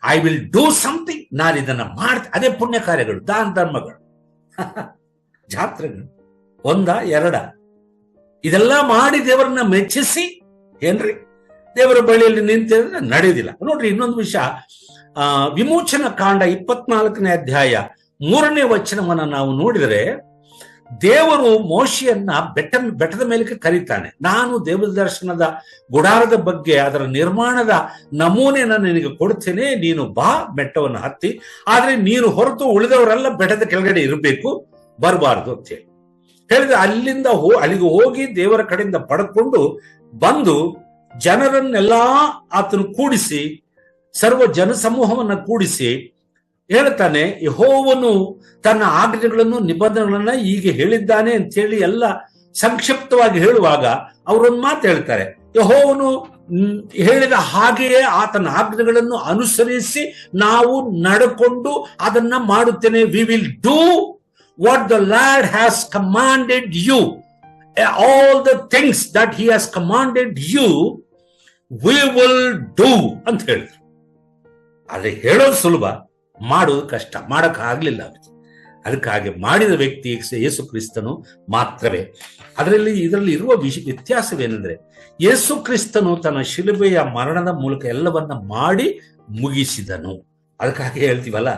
I will do something, ನಾನು ಇದನ್ನ ಮಾಡ್ತೀನಿ. ಅದೇ ಪುಣ್ಯ ಕಾರ್ಯಗಳು, ದಾನ ಧರ್ಮಗಳು, ಜಾತ್ರೆಗಳು, ಒಂದ ಎರಡ, ಇದೆಲ್ಲ ಮಾಡಿ ದೇವರನ್ನ ಮೆಚ್ಚಿಸಿ ಏನ್ರಿ ದೇವರ ಬಳಿಯಲ್ಲಿ ನಿಂತಿದ್ರೆ ನಡೆಯೋದಿಲ್ಲ. ನೋಡ್ರಿ, ಇನ್ನೊಂದು ವಿಷಯ, ವಿಮೋಚನ ಕಾಂಡ 24ನೇ ಅಧ್ಯಾಯ 3ನೇ ವಚನವನ್ನ ನಾವು ನೋಡಿದರೆ, ದೇವರು ಮೋಶೆಯನ್ನ ಬೆಟ್ಟದ ಮೇಲಕ್ಕೆ ಕರೀತಾನೆ. ನಾನು ದೇವರ ದರ್ಶನದ ಗುಡಾರದ ಬಗ್ಗೆ, ಅದರ ನಿರ್ಮಾಣದ ನಮೂನೆಯನ್ನ ನಿನಗೆ ಕೊಡ್ತೇನೆ, ನೀನು ಬಾ ಬೆಟ್ಟವನ್ನು ಹತ್ತಿ, ಆದ್ರೆ ನೀನು ಹೊರತು ಉಳಿದವರೆಲ್ಲ ಬೆಟ್ಟದ ಕೆಳಗಡೆ ಇರಬೇಕು, ಬರಬಾರ್ದು ಅಂತ ಹೇಳಿದ್ರೆ, ಅಲ್ಲಿಗೆ ಹೋಗಿ ದೇವರ ಕಡೆಯಿಂದ ಪಡ್ಕೊಂಡು ಬಂದು ಜನರನ್ನೆಲ್ಲಾ ಆತನು ಕೂಡಿಸಿ, ಸರ್ವ ಜನಸಮೂಹವನ್ನ ಕೂಡಿಸಿ ಹೇಳ್ತಾನೆ, ಯೆಹೋವನು ತನ್ನ ಆಜ್ಞೆಗಳನ್ನು ನಿಬಂಧನೆಗಳನ್ನ ಹೀಗೆ ಹೇಳಿದ್ದಾನೆ ಅಂತ ಹೇಳಿ ಎಲ್ಲ ಸಂಕ್ಷಿಪ್ತವಾಗಿ ಹೇಳುವಾಗ ಅವರೊಂದು ಮಾತು ಹೇಳ್ತಾರೆ, ಯೆಹೋವನು ಹೇಳಿದ ಹಾಗೆಯೇ ಆತನ ಆಜ್ಞೆಗಳನ್ನು ಅನುಸರಿಸಿ ನಾವು ನಡ್ಕೊಂಡು ಅದನ್ನ ಮಾಡುತ್ತೇನೆ. We will do what the Lord has commanded you, all the things that he has commanded you we will do ಅಂತ ಹೇಳಿದ್ರು. ಆದ್ರೆ ಹೇಳೋದು ಸುಲಭ, ಮಾಡೋದು ಕಷ್ಟ, ಮಾಡಕ್ ಆಗ್ಲಿಲ್ಲ. ಅದಕ್ಕಾಗಿ ಮಾಡಿದ ವ್ಯಕ್ತಿ ಯೇಸು ಕ್ರಿಸ್ತನು ಮಾತ್ರವೇ. ಇದರಲ್ಲಿ ಇರುವ ವ್ಯತ್ಯಾಸವೇನೆಂದ್ರೆ, ಯೇಸು ಕ್ರಿಸ್ತನು ತನ್ನ ಶಿಲುಬೆಯ ಮರಣದ ಮೂಲಕ ಎಲ್ಲವನ್ನ ಮಾಡಿ ಮುಗಿಸಿದನು. ಅದಕ್ಕಾಗಿ ಹೇಳ್ತೀವಲ್ಲ,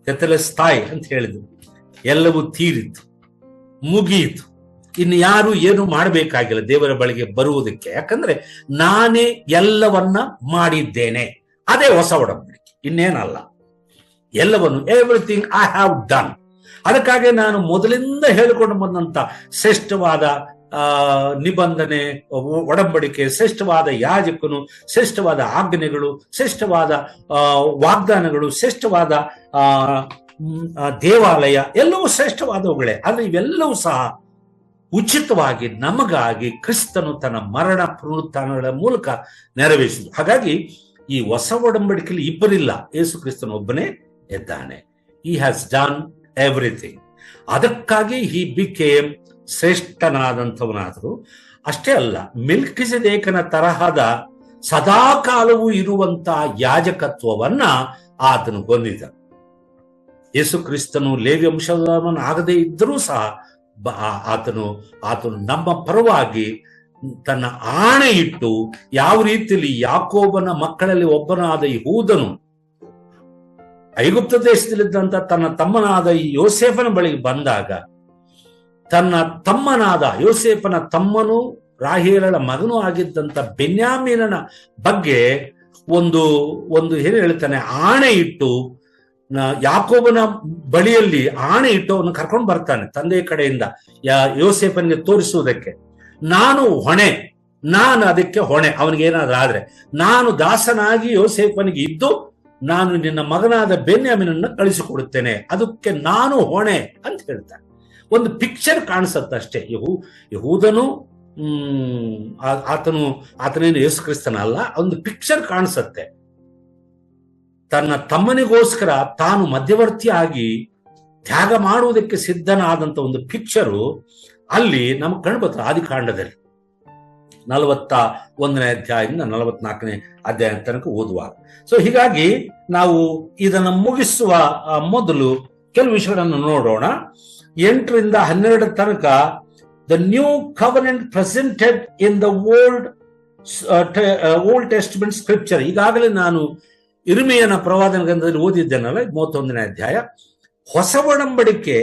ತೆತೆಲೆಸ್ತಾಯ್ ಅಂತ ಹೇಳಿದ್ರು, ಎಲ್ಲವೂ ತೀರಿತು, ಮುಗಿಯಿತು, ಇನ್ನು ಯಾರು ಏನು ಮಾಡಬೇಕಾಗಿಲ್ಲ ದೇವರ ಬಳಿಗೆ ಬರುವುದಕ್ಕೆ. ಯಾಕಂದ್ರೆ ನಾನೇ ಎಲ್ಲವನ್ನ ಮಾಡಿದ್ದೇನೆ. ಅದೇ ಹೊಸ ಒಡಂಬಡಿಕೆ, ಇನ್ನೇನಲ್ಲ. ಎಲ್ಲವನ್ನು, ಎವ್ರಿಥಿಂಗ್ ಐ ಹ್ಯಾವ್ ಡನ್. ಅದಕ್ಕಾಗಿ ನಾನು ಮೊದಲಿಂದ ಹೇಳಿಕೊಂಡು ಬಂದಂತ ಶ್ರೇಷ್ಠವಾದ ನಿಬಂಧನೆ, ಒಡಂಬಡಿಕೆ, ಶ್ರೇಷ್ಠವಾದ ಯಾಜಕನು, ಶ್ರೇಷ್ಠವಾದ ಆಜ್ಞೆಗಳು, ಶ್ರೇಷ್ಠವಾದ ವಾಗ್ದಾನಗಳು, ಶ್ರೇಷ್ಠವಾದ ದೇವಾಲಯ, ಎಲ್ಲವೂ ಶ್ರೇಷ್ಠವಾದವುಗಳೇ. ಆದ್ರೆ ಇವೆಲ್ಲವೂ ಸಹ ಉಚಿತವಾಗಿ ನಮಗಾಗಿ ಕ್ರಿಸ್ತನು ತನ್ನ ಮರಣ ಪುನರುತ್ಥಾನಗಳ ಮೂಲಕ ನೆರವೇರಿಸಿದ. ಹಾಗಾಗಿ ಈ ಹೊಸ ಒಡಂಬಡಿಕೆಯಲ್ಲಿ ಇಬ್ಬರಿಲ್ಲ, ಯೇಸು ಕ್ರಿಸ್ತನು ಒಬ್ಬನೇ ಇದ್ದಾನೆ. He has done everything. ಅದಕ್ಕಾಗಿ ಹಿ ಬಿಕೇಮ್ ಶ್ರೇಷ್ಠನಾದಂಥವನಾದರೂ ಅಷ್ಟೇ ಅಲ್ಲ, ಮೆಲ್ಕಿಸೆದೇಕನ ತರಹದ ಸದಾಕಾಲವೂ ಇರುವಂತಹ ಯಾಜಕತ್ವವನ್ನ ಆತನು ಹೊಂದಿದ. ಯೇಸು ಕ್ರಿಸ್ತನು ಲೇವಿ ವಂಶದವನಾಗದೇ ಇದ್ದರೂ ಸಹ ಆತನು ನಮ್ಮ ಪರವಾಗಿ ತನ್ನ ಆಣೆ ಇಟ್ಟು, ಯಾವ ರೀತಿಯಲ್ಲಿ ಯಾಕೋಬನ ಮಕ್ಕಳಲ್ಲಿ ಒಬ್ಬನಾದ ಯೆಹೂದನು ಐಗುಪ್ತ ದೇಶದಲ್ಲಿದ್ದಂತ ತನ್ನ ತಮ್ಮನಾದ ಯೋಸೇಫನ ಬಳಿಗೆ ಬಂದಾಗ, ತನ್ನ ತಮ್ಮನಾದ ಯೋಸೇಫನ ತಮ್ಮನು ರಾಹೇಲಳ ಮಗನೂ ಆಗಿದ್ದಂತ ಬೆನ್ಯಾಮೀನನ ಬಗ್ಗೆ ಒಂದು ಏನು ಹೇಳ್ತಾನೆ, ಆಣೆ ಇಟ್ಟು, ಯಾಕೋಬನ ಬಳಿಯಲ್ಲಿ ಆಣೆ ಇಟ್ಟು ಅವನು ಕರ್ಕೊಂಡು ಬರ್ತಾನೆ ತಂದೆಯ ಕಡೆಯಿಂದ ಯೋಸೇಫನಿಗೆ ತೋರಿಸುವುದಕ್ಕೆ. ನಾನು ಅದಕ್ಕೆ ಹೊಣೆ, ಅವನಿಗೇನಾದ್ರೂ ಆದ್ರೆ ನಾನು ದಾಸನಾಗಿ ಯೋಸೇಫನಿಗೆ ಇದ್ದು ನಾನು ನಿನ್ನ ಮಗನಾದ ಬೆನ್ಯಾಮೀನನ್ನ ಕಳಿಸಿಕೊಡುತ್ತೇನೆ, ಅದಕ್ಕೆ ನಾನು ಹೊಣೆ ಅಂತ ಹೇಳ್ತಾನೆ. ಒಂದು ಪಿಕ್ಚರ್ ಕಾಣಿಸತ್ತಷ್ಟೇ. ಯೆಹೂದನು ಆತನೇನು ಯೇಸು ಕ್ರಿಸ್ತನ ಅಲ್ಲ, ಒಂದು ಪಿಕ್ಚರ್ ಕಾಣಿಸತ್ತೆ. ತನ್ನ ತಮ್ಮನಿಗೋಸ್ಕರ ತಾನು ಮಧ್ಯವರ್ತಿಯಾಗಿ ತ್ಯಾಗ ಮಾಡುವುದಕ್ಕೆ ಸಿದ್ಧನಾದಂತ ಒಂದು ಪಿಕ್ಚರು ಅಲ್ಲಿ ನಮ್ಗೆ ಕಂಡುಬರ್ತದೆ ಆದಿಕಾಂಡದಲ್ಲಿ 41ನೇ ಅಧ್ಯಾಯದಿಂದ 44ನೇ ಅಧ್ಯಾಯ ತನಕ ಓದುವಾಗ. ಸೊ ಹೀಗಾಗಿ ನಾವು ಇದನ್ನು ಮುಗಿಸುವ ಮೊದಲು ಕೆಲವು ವಿಷಯಗಳನ್ನು ನೋಡೋಣ. 8ರಿಂದ 12 ತನಕ the new covenant presented in the old testament scripture. ಈಗಾಗಲೇ ನಾನು ಇರ್ಮೀಯನ ಪ್ರವಾದನ ಗ್ರಂಥದಲ್ಲಿ ಓದಿದ್ದೇನಲ್ಲ, 31ನೇ ಅಧ್ಯಾಯ. ಹೊಸ ಒಡಂಬಡಿಕೆ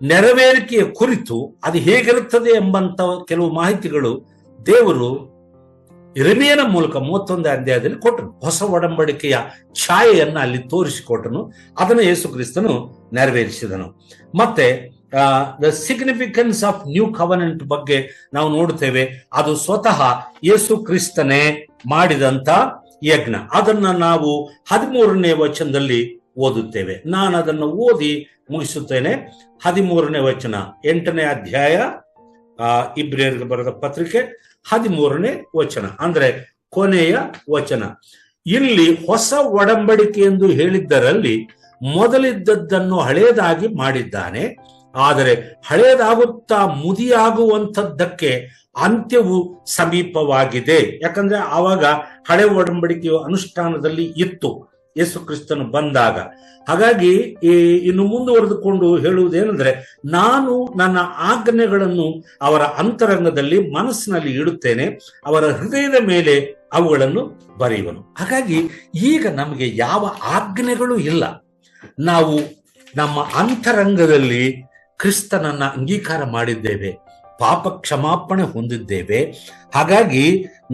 ನೆರವೇರಿಕೆಯ ಕುರಿತು ಅದು ಹೇಗಿರುತ್ತದೆ ಎಂಬಂತ ಕೆಲವು ಮಾಹಿತಿಗಳು ದೇವರು ಇರ್ಮೀಯನ ಮೂಲಕ 31ನೇ ಅಧ್ಯಾಯದಲ್ಲಿ ಕೊಟ್ಟನು. ಹೊಸ ಒಡಂಬಡಿಕೆಯ ಛಾಯೆಯನ್ನ ಅಲ್ಲಿ ತೋರಿಸಿಕೊಟ್ಟನು. ಅದನ್ನು ಯೇಸು ಕ್ರಿಸ್ತನು ನೆರವೇರಿಸಿದನು. ಮತ್ತೆ the significance of new covenant ಬಗ್ಗೆ ನಾವು ನೋಡುತ್ತೇವೆ. ಅದು ಸ್ವತಃ ಯೇಸು ಕ್ರಿಸ್ತನೇ ಮಾಡಿದಂತ ಯಜ್ಞ. ಅದನ್ನ ನಾವು 13ನೇ ವಚನದಲ್ಲಿ ಓದುತ್ತೇವೆ. ನಾನು ಅದನ್ನು ಓದಿ ಮುಗಿಸುತ್ತೇನೆ. 13ನೇ ವಚನ, 8ನೇ ಅಧ್ಯಾಯ, ಇಬ್ರಿಯರಿಗೆ ಬರೆದ ಪತ್ರಿಕೆ, 13ನೇ ವಚನ, ಅಂದ್ರೆ ಕೊನೆಯ ವಚನ. ಇಲ್ಲಿ ಹೊಸ ಒಡಂಬಡಿಕೆ ಎಂದು ಹೇಳಿದ್ದರಲ್ಲಿ ಮೊದಲಿದ್ದದ್ದನ್ನು ಹಳೆಯದಾಗಿ ಮಾಡಿದ್ದಾನೆ. ಆದರೆ ಹಳೆಯದಾಗುತ್ತಾ ಮುದಿಯಾಗುವಂಥದ್ದಕ್ಕೆ ಅಂತ್ಯವು ಸಮೀಪವಾಗಿದೆ. ಯಾಕಂದ್ರೆ ಆವಾಗ ಹಳೆ ಒಡಂಬಡಿಕೆಯು ಅನುಷ್ಠಾನದಲ್ಲಿ ಇತ್ತು ಯೇಸು ಕ್ರಿಸ್ತನು ಬಂದಾಗ. ಹಾಗಾಗಿ ಇನ್ನು ಮುಂದುವರೆದುಕೊಂಡು ಹೇಳುವುದೇನೆಂದ್ರೆ, ನಾನು ನನ್ನ ಆಜ್ಞೆಗಳನ್ನು ಅವರ ಅಂತರಂಗದಲ್ಲಿ ಮನಸ್ಸಿನಲ್ಲಿ ಇಡುತ್ತೇನೆ, ಅವರ ಹೃದಯದ ಮೇಲೆ ಅವುಗಳನ್ನು ಬರೆಯುವನು. ಹಾಗಾಗಿ ಈಗ ನಮಗೆ ಯಾವ ಆಜ್ಞೆಗಳು ಇಲ್ಲ. ನಾವು ನಮ್ಮ ಅಂತರಂಗದಲ್ಲಿ ಕ್ರಿಸ್ತನನ್ನ ಅಂಗೀಕಾರ ಮಾಡಿದ್ದೇವೆ, ಪಾಪ ಕ್ಷಮಾಪಣೆ ಹೊಂದಿದ್ದೇವೆ. ಹಾಗಾಗಿ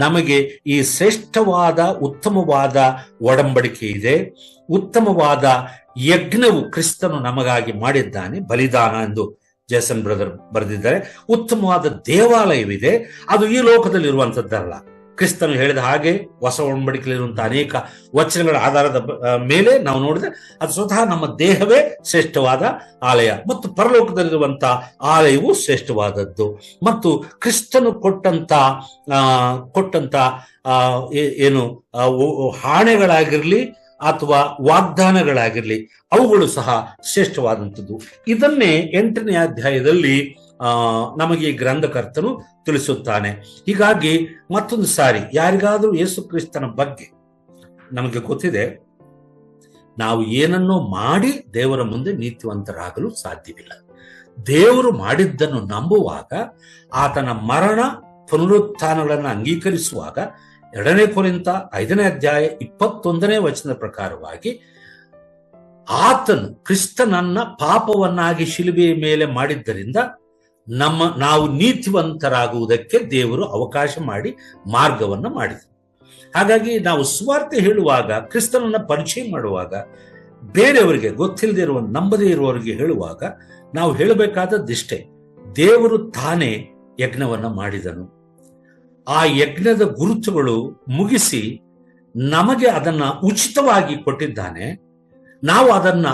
ನಮಗೆ ಈ ಶ್ರೇಷ್ಠವಾದ ಉತ್ತಮವಾದ ಒಡಂಬಡಿಕೆ ಇದೆ. ಉತ್ತಮವಾದ ಯಜ್ಞವು ಕ್ರಿಸ್ತನು ನಮಗಾಗಿ ಮಾಡಿದ್ದಾನೆ, ಬಲಿದಾನ ಎಂದು ಜೇಸನ್ ಬ್ರದರ್ ಬರೆದಿದ್ದಾರೆ. ಉತ್ತಮವಾದ ದೇವಾಲಯವಿದೆ. ಅದು ಈ ಲೋಕದಲ್ಲಿರುವಂಥದ್ದಲ್ಲ. ಕ್ರಿಸ್ತನು ಹೇಳಿದ ಹಾಗೆ ಹೊಸ ಒಡಂಬಡಿಕೆಯಲ್ಲಿರುವಂತಹ ಅನೇಕ ವಚನಗಳ ಆಧಾರದ ಮೇಲೆ ನಾವು ನೋಡಿದ್ರೆ ಅದು ಸ್ವತಃ ನಮ್ಮ ದೇಹವೇ ಶ್ರೇಷ್ಠವಾದ ಆಲಯ ಮತ್ತು ಪರಲೋಕದಲ್ಲಿರುವಂತಹ ಆಲಯವು ಶ್ರೇಷ್ಠವಾದದ್ದು. ಮತ್ತು ಕ್ರಿಸ್ತನು ಕೊಟ್ಟಂತ ಏನು ಹಾಣೆಗಳಾಗಿರ್ಲಿ ಅಥವಾ ವಾಗ್ದಾನಗಳಾಗಿರ್ಲಿ ಅವುಗಳು ಸಹ ಶ್ರೇಷ್ಠವಾದಂಥದ್ದು. ಇದನ್ನೇ 8ನೇ ಅಧ್ಯಾಯದಲ್ಲಿ ನಮಗೆ ಈ ಗ್ರಂಥಕರ್ತನು ತಿಳಿಸುತ್ತಾನೆ. ಹೀಗಾಗಿ ಮತ್ತೊಂದು ಸಾರಿ ಯಾರಿಗಾದ್ರೂ ಯೇಸು ಕ್ರಿಸ್ತನ ಬಗ್ಗೆ ನಮಗೆ ಗೊತ್ತಿದೆ, ನಾವು ಏನನ್ನೋ ಮಾಡಿ ದೇವರ ಮುಂದೆ ನೀತಿವಂತರಾಗಲು ಸಾಧ್ಯವಿಲ್ಲ. ದೇವರು ಮಾಡಿದ್ದನ್ನು ನಂಬುವಾಗ, ಆತನ ಮರಣ ಪುನರುತ್ಥಾನಗಳನ್ನು ಅಂಗೀಕರಿಸುವಾಗ 2ನೇ ಕೊರಿಂಥ 5ನೇ ಅಧ್ಯಾಯ 21ನೇ ವಚನದ ಪ್ರಕಾರವಾಗಿ ಆತನು ಕ್ರಿಸ್ತನನ್ನ ಪಾಪವನ್ನಾಗಿ ಶಿಲುಬೆಯ ಮೇಲೆ ಮಾಡಿದ್ದರಿಂದ ನಾವು ನೀತಿವಂತರಾಗುವುದಕ್ಕೆ ದೇವರು ಅವಕಾಶ ಮಾಡಿ ಮಾರ್ಗವನ್ನ ಮಾಡಿದರು. ಹಾಗಾಗಿ ನಾವು ಸುವಾರ್ತೆ ಹೇಳುವಾಗ, ಕ್ರಿಸ್ತನನ್ನ ಪರಿಚಯ ಮಾಡುವಾಗ, ಬೇರೆಯವರಿಗೆ ಗೊತ್ತಿಲ್ಲದೆ ಇರುವ ನಂಬದೇ ಇರುವವರಿಗೆ ಹೇಳುವಾಗ ನಾವು ಹೇಳಬೇಕಾದದ್ದಿಷ್ಟೇ, ದೇವರು ತಾನೇ ಯಜ್ಞವನ್ನ ಮಾಡಿದನು. ಆ ಯಜ್ಞದ ಗುರುತುಗಳು ಮುಗಿಸಿ ನಮಗೆ ಅದನ್ನ ಉಚಿತವಾಗಿ ಕೊಟ್ಟಿದ್ದಾನೆ. ನಾವು ಅದನ್ನ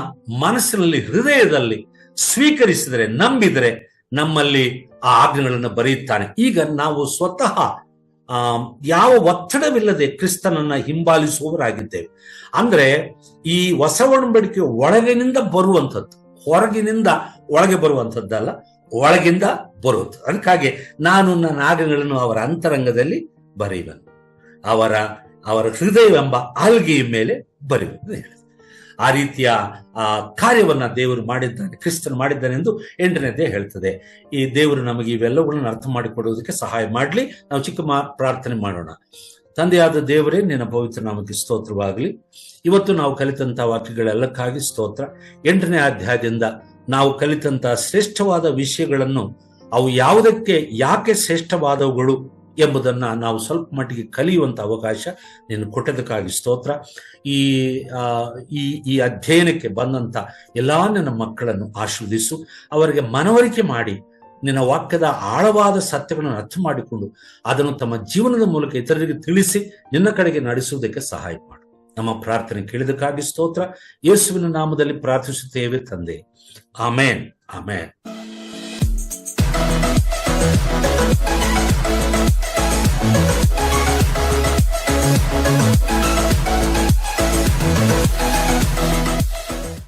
ಮನಸ್ಸಿನಲ್ಲಿ, ಹೃದಯದಲ್ಲಿ ಸ್ವೀಕರಿಸಿದರೆ, ನಂಬಿದರೆ ನಮ್ಮಲ್ಲಿ ಆ ಆಜ್ಞೆಗಳನ್ನು ಬರೆಯುತ್ತಾನೆ. ಈಗ ನಾವು ಸ್ವತಃ ಯಾವ ಒತ್ತಡವಿಲ್ಲದೆ ಕ್ರಿಸ್ತನನ್ನ ಹಿಂಬಾಲಿಸುವವರಾಗಿದ್ದೇವೆ. ಅಂದ್ರೆ ಈ ಹೊಸ ಒಡಂಬಡಿಕೆ ಒಳಗಿನಿಂದ ಬರುವಂಥದ್ದು, ಹೊರಗಿನಿಂದ ಒಳಗೆ ಬರುವಂಥದ್ದಲ್ಲ, ಒಳಗಿಂದ ಬರುವುದು. ಅದಕ್ಕಾಗಿ ನಾನು ನನ್ನ ಆಜ್ಞೆಗಳನ್ನು ಅವರ ಅಂತರಂಗದಲ್ಲಿ ಬರೆಯುವನು, ಅವರ ಹೃದಯವೆಂಬ ಆಲ್ಗೆಯ ಮೇಲೆ ಬರೆಯುವುದು. ಆ ರೀತಿಯ ಕಾರ್ಯವನ್ನ ದೇವರು ಮಾಡಿದ್ದಾನೆ, ಕ್ರಿಸ್ತನು ಮಾಡಿದ್ದಾನೆ ಎಂದು 8ನೇ ಅಧ್ಯಾಯ ಹೇಳ್ತದೆ. ಈ ದೇವರು ನಮಗೆ ಇವೆಲ್ಲವುಗಳನ್ನು ಅರ್ಥ ಮಾಡಿಕೊಡುವುದಕ್ಕೆ ಸಹಾಯ ಮಾಡಲಿ. ನಾವು ಚಿಕ್ಕ ಪ್ರಾರ್ಥನೆ ಮಾಡೋಣ. ತಂದೆಯಾದ ದೇವರೇ, ನಿನ್ನ ಪವಿತ್ರ ನಾಮಕ್ಕೆ ಸ್ತೋತ್ರವಾಗಲಿ. ಇವತ್ತು ನಾವು ಕಲಿತಂತಹ ವಾಕ್ಯಗಳೆಲ್ಲಕ್ಕಾಗಿ ಸ್ತೋತ್ರ. 8ನೇ ಅಧ್ಯಾಯದಿಂದ ನಾವು ಕಲಿತಂತಹ ಶ್ರೇಷ್ಠವಾದ ವಿಷಯಗಳನ್ನು, ಅವು ಯಾವುದಕ್ಕೆ ಯಾಕೆ ಶ್ರೇಷ್ಠವಾದವುಗಳು ಎಂಬುದನ್ನ ನಾವು ಸ್ವಲ್ಪ ಮಟ್ಟಿಗೆ ಕಲಿಯುವಂತ ಅವಕಾಶ ನೀನು ಕೊಟ್ಟದಕ್ಕಾಗಿ ಸ್ತೋತ್ರ. ಈ ಅಧ್ಯಯನಕ್ಕೆ ಬಂದಂತ ಎಲ್ಲಾ ನನ್ನ ಮಕ್ಕಳನ್ನು ಆಶೀರ್ವದಿಸು. ಅವರಿಗೆ ಮನವರಿಕೆ ಮಾಡಿ ನಿನ್ನ ವಾಕ್ಯದ ಆಳವಾದ ಸತ್ಯಗಳನ್ನು ಅರ್ಥ ಮಾಡಿಕೊಂಡು ಅದನ್ನು ತಮ್ಮ ಜೀವನದ ಮೂಲಕ ಇತರರಿಗೆ ತಿಳಿಸಿ ನಿನ್ನ ಕಡೆಗೆ ನಡೆಸುವುದಕ್ಕೆ ಸಹಾಯ ಮಾಡು. ನಮ್ಮ ಪ್ರಾರ್ಥನೆ ಕೇಳಿದಕ್ಕಾಗಿ ಸ್ತೋತ್ರ. ಯೇಸುವಿನ ನಾಮದಲ್ಲಿ ಪ್ರಾರ್ಥಿಸುತ್ತೇವೆ ತಂದೆ. ಆಮೇನ್, ಆಮೇನ್.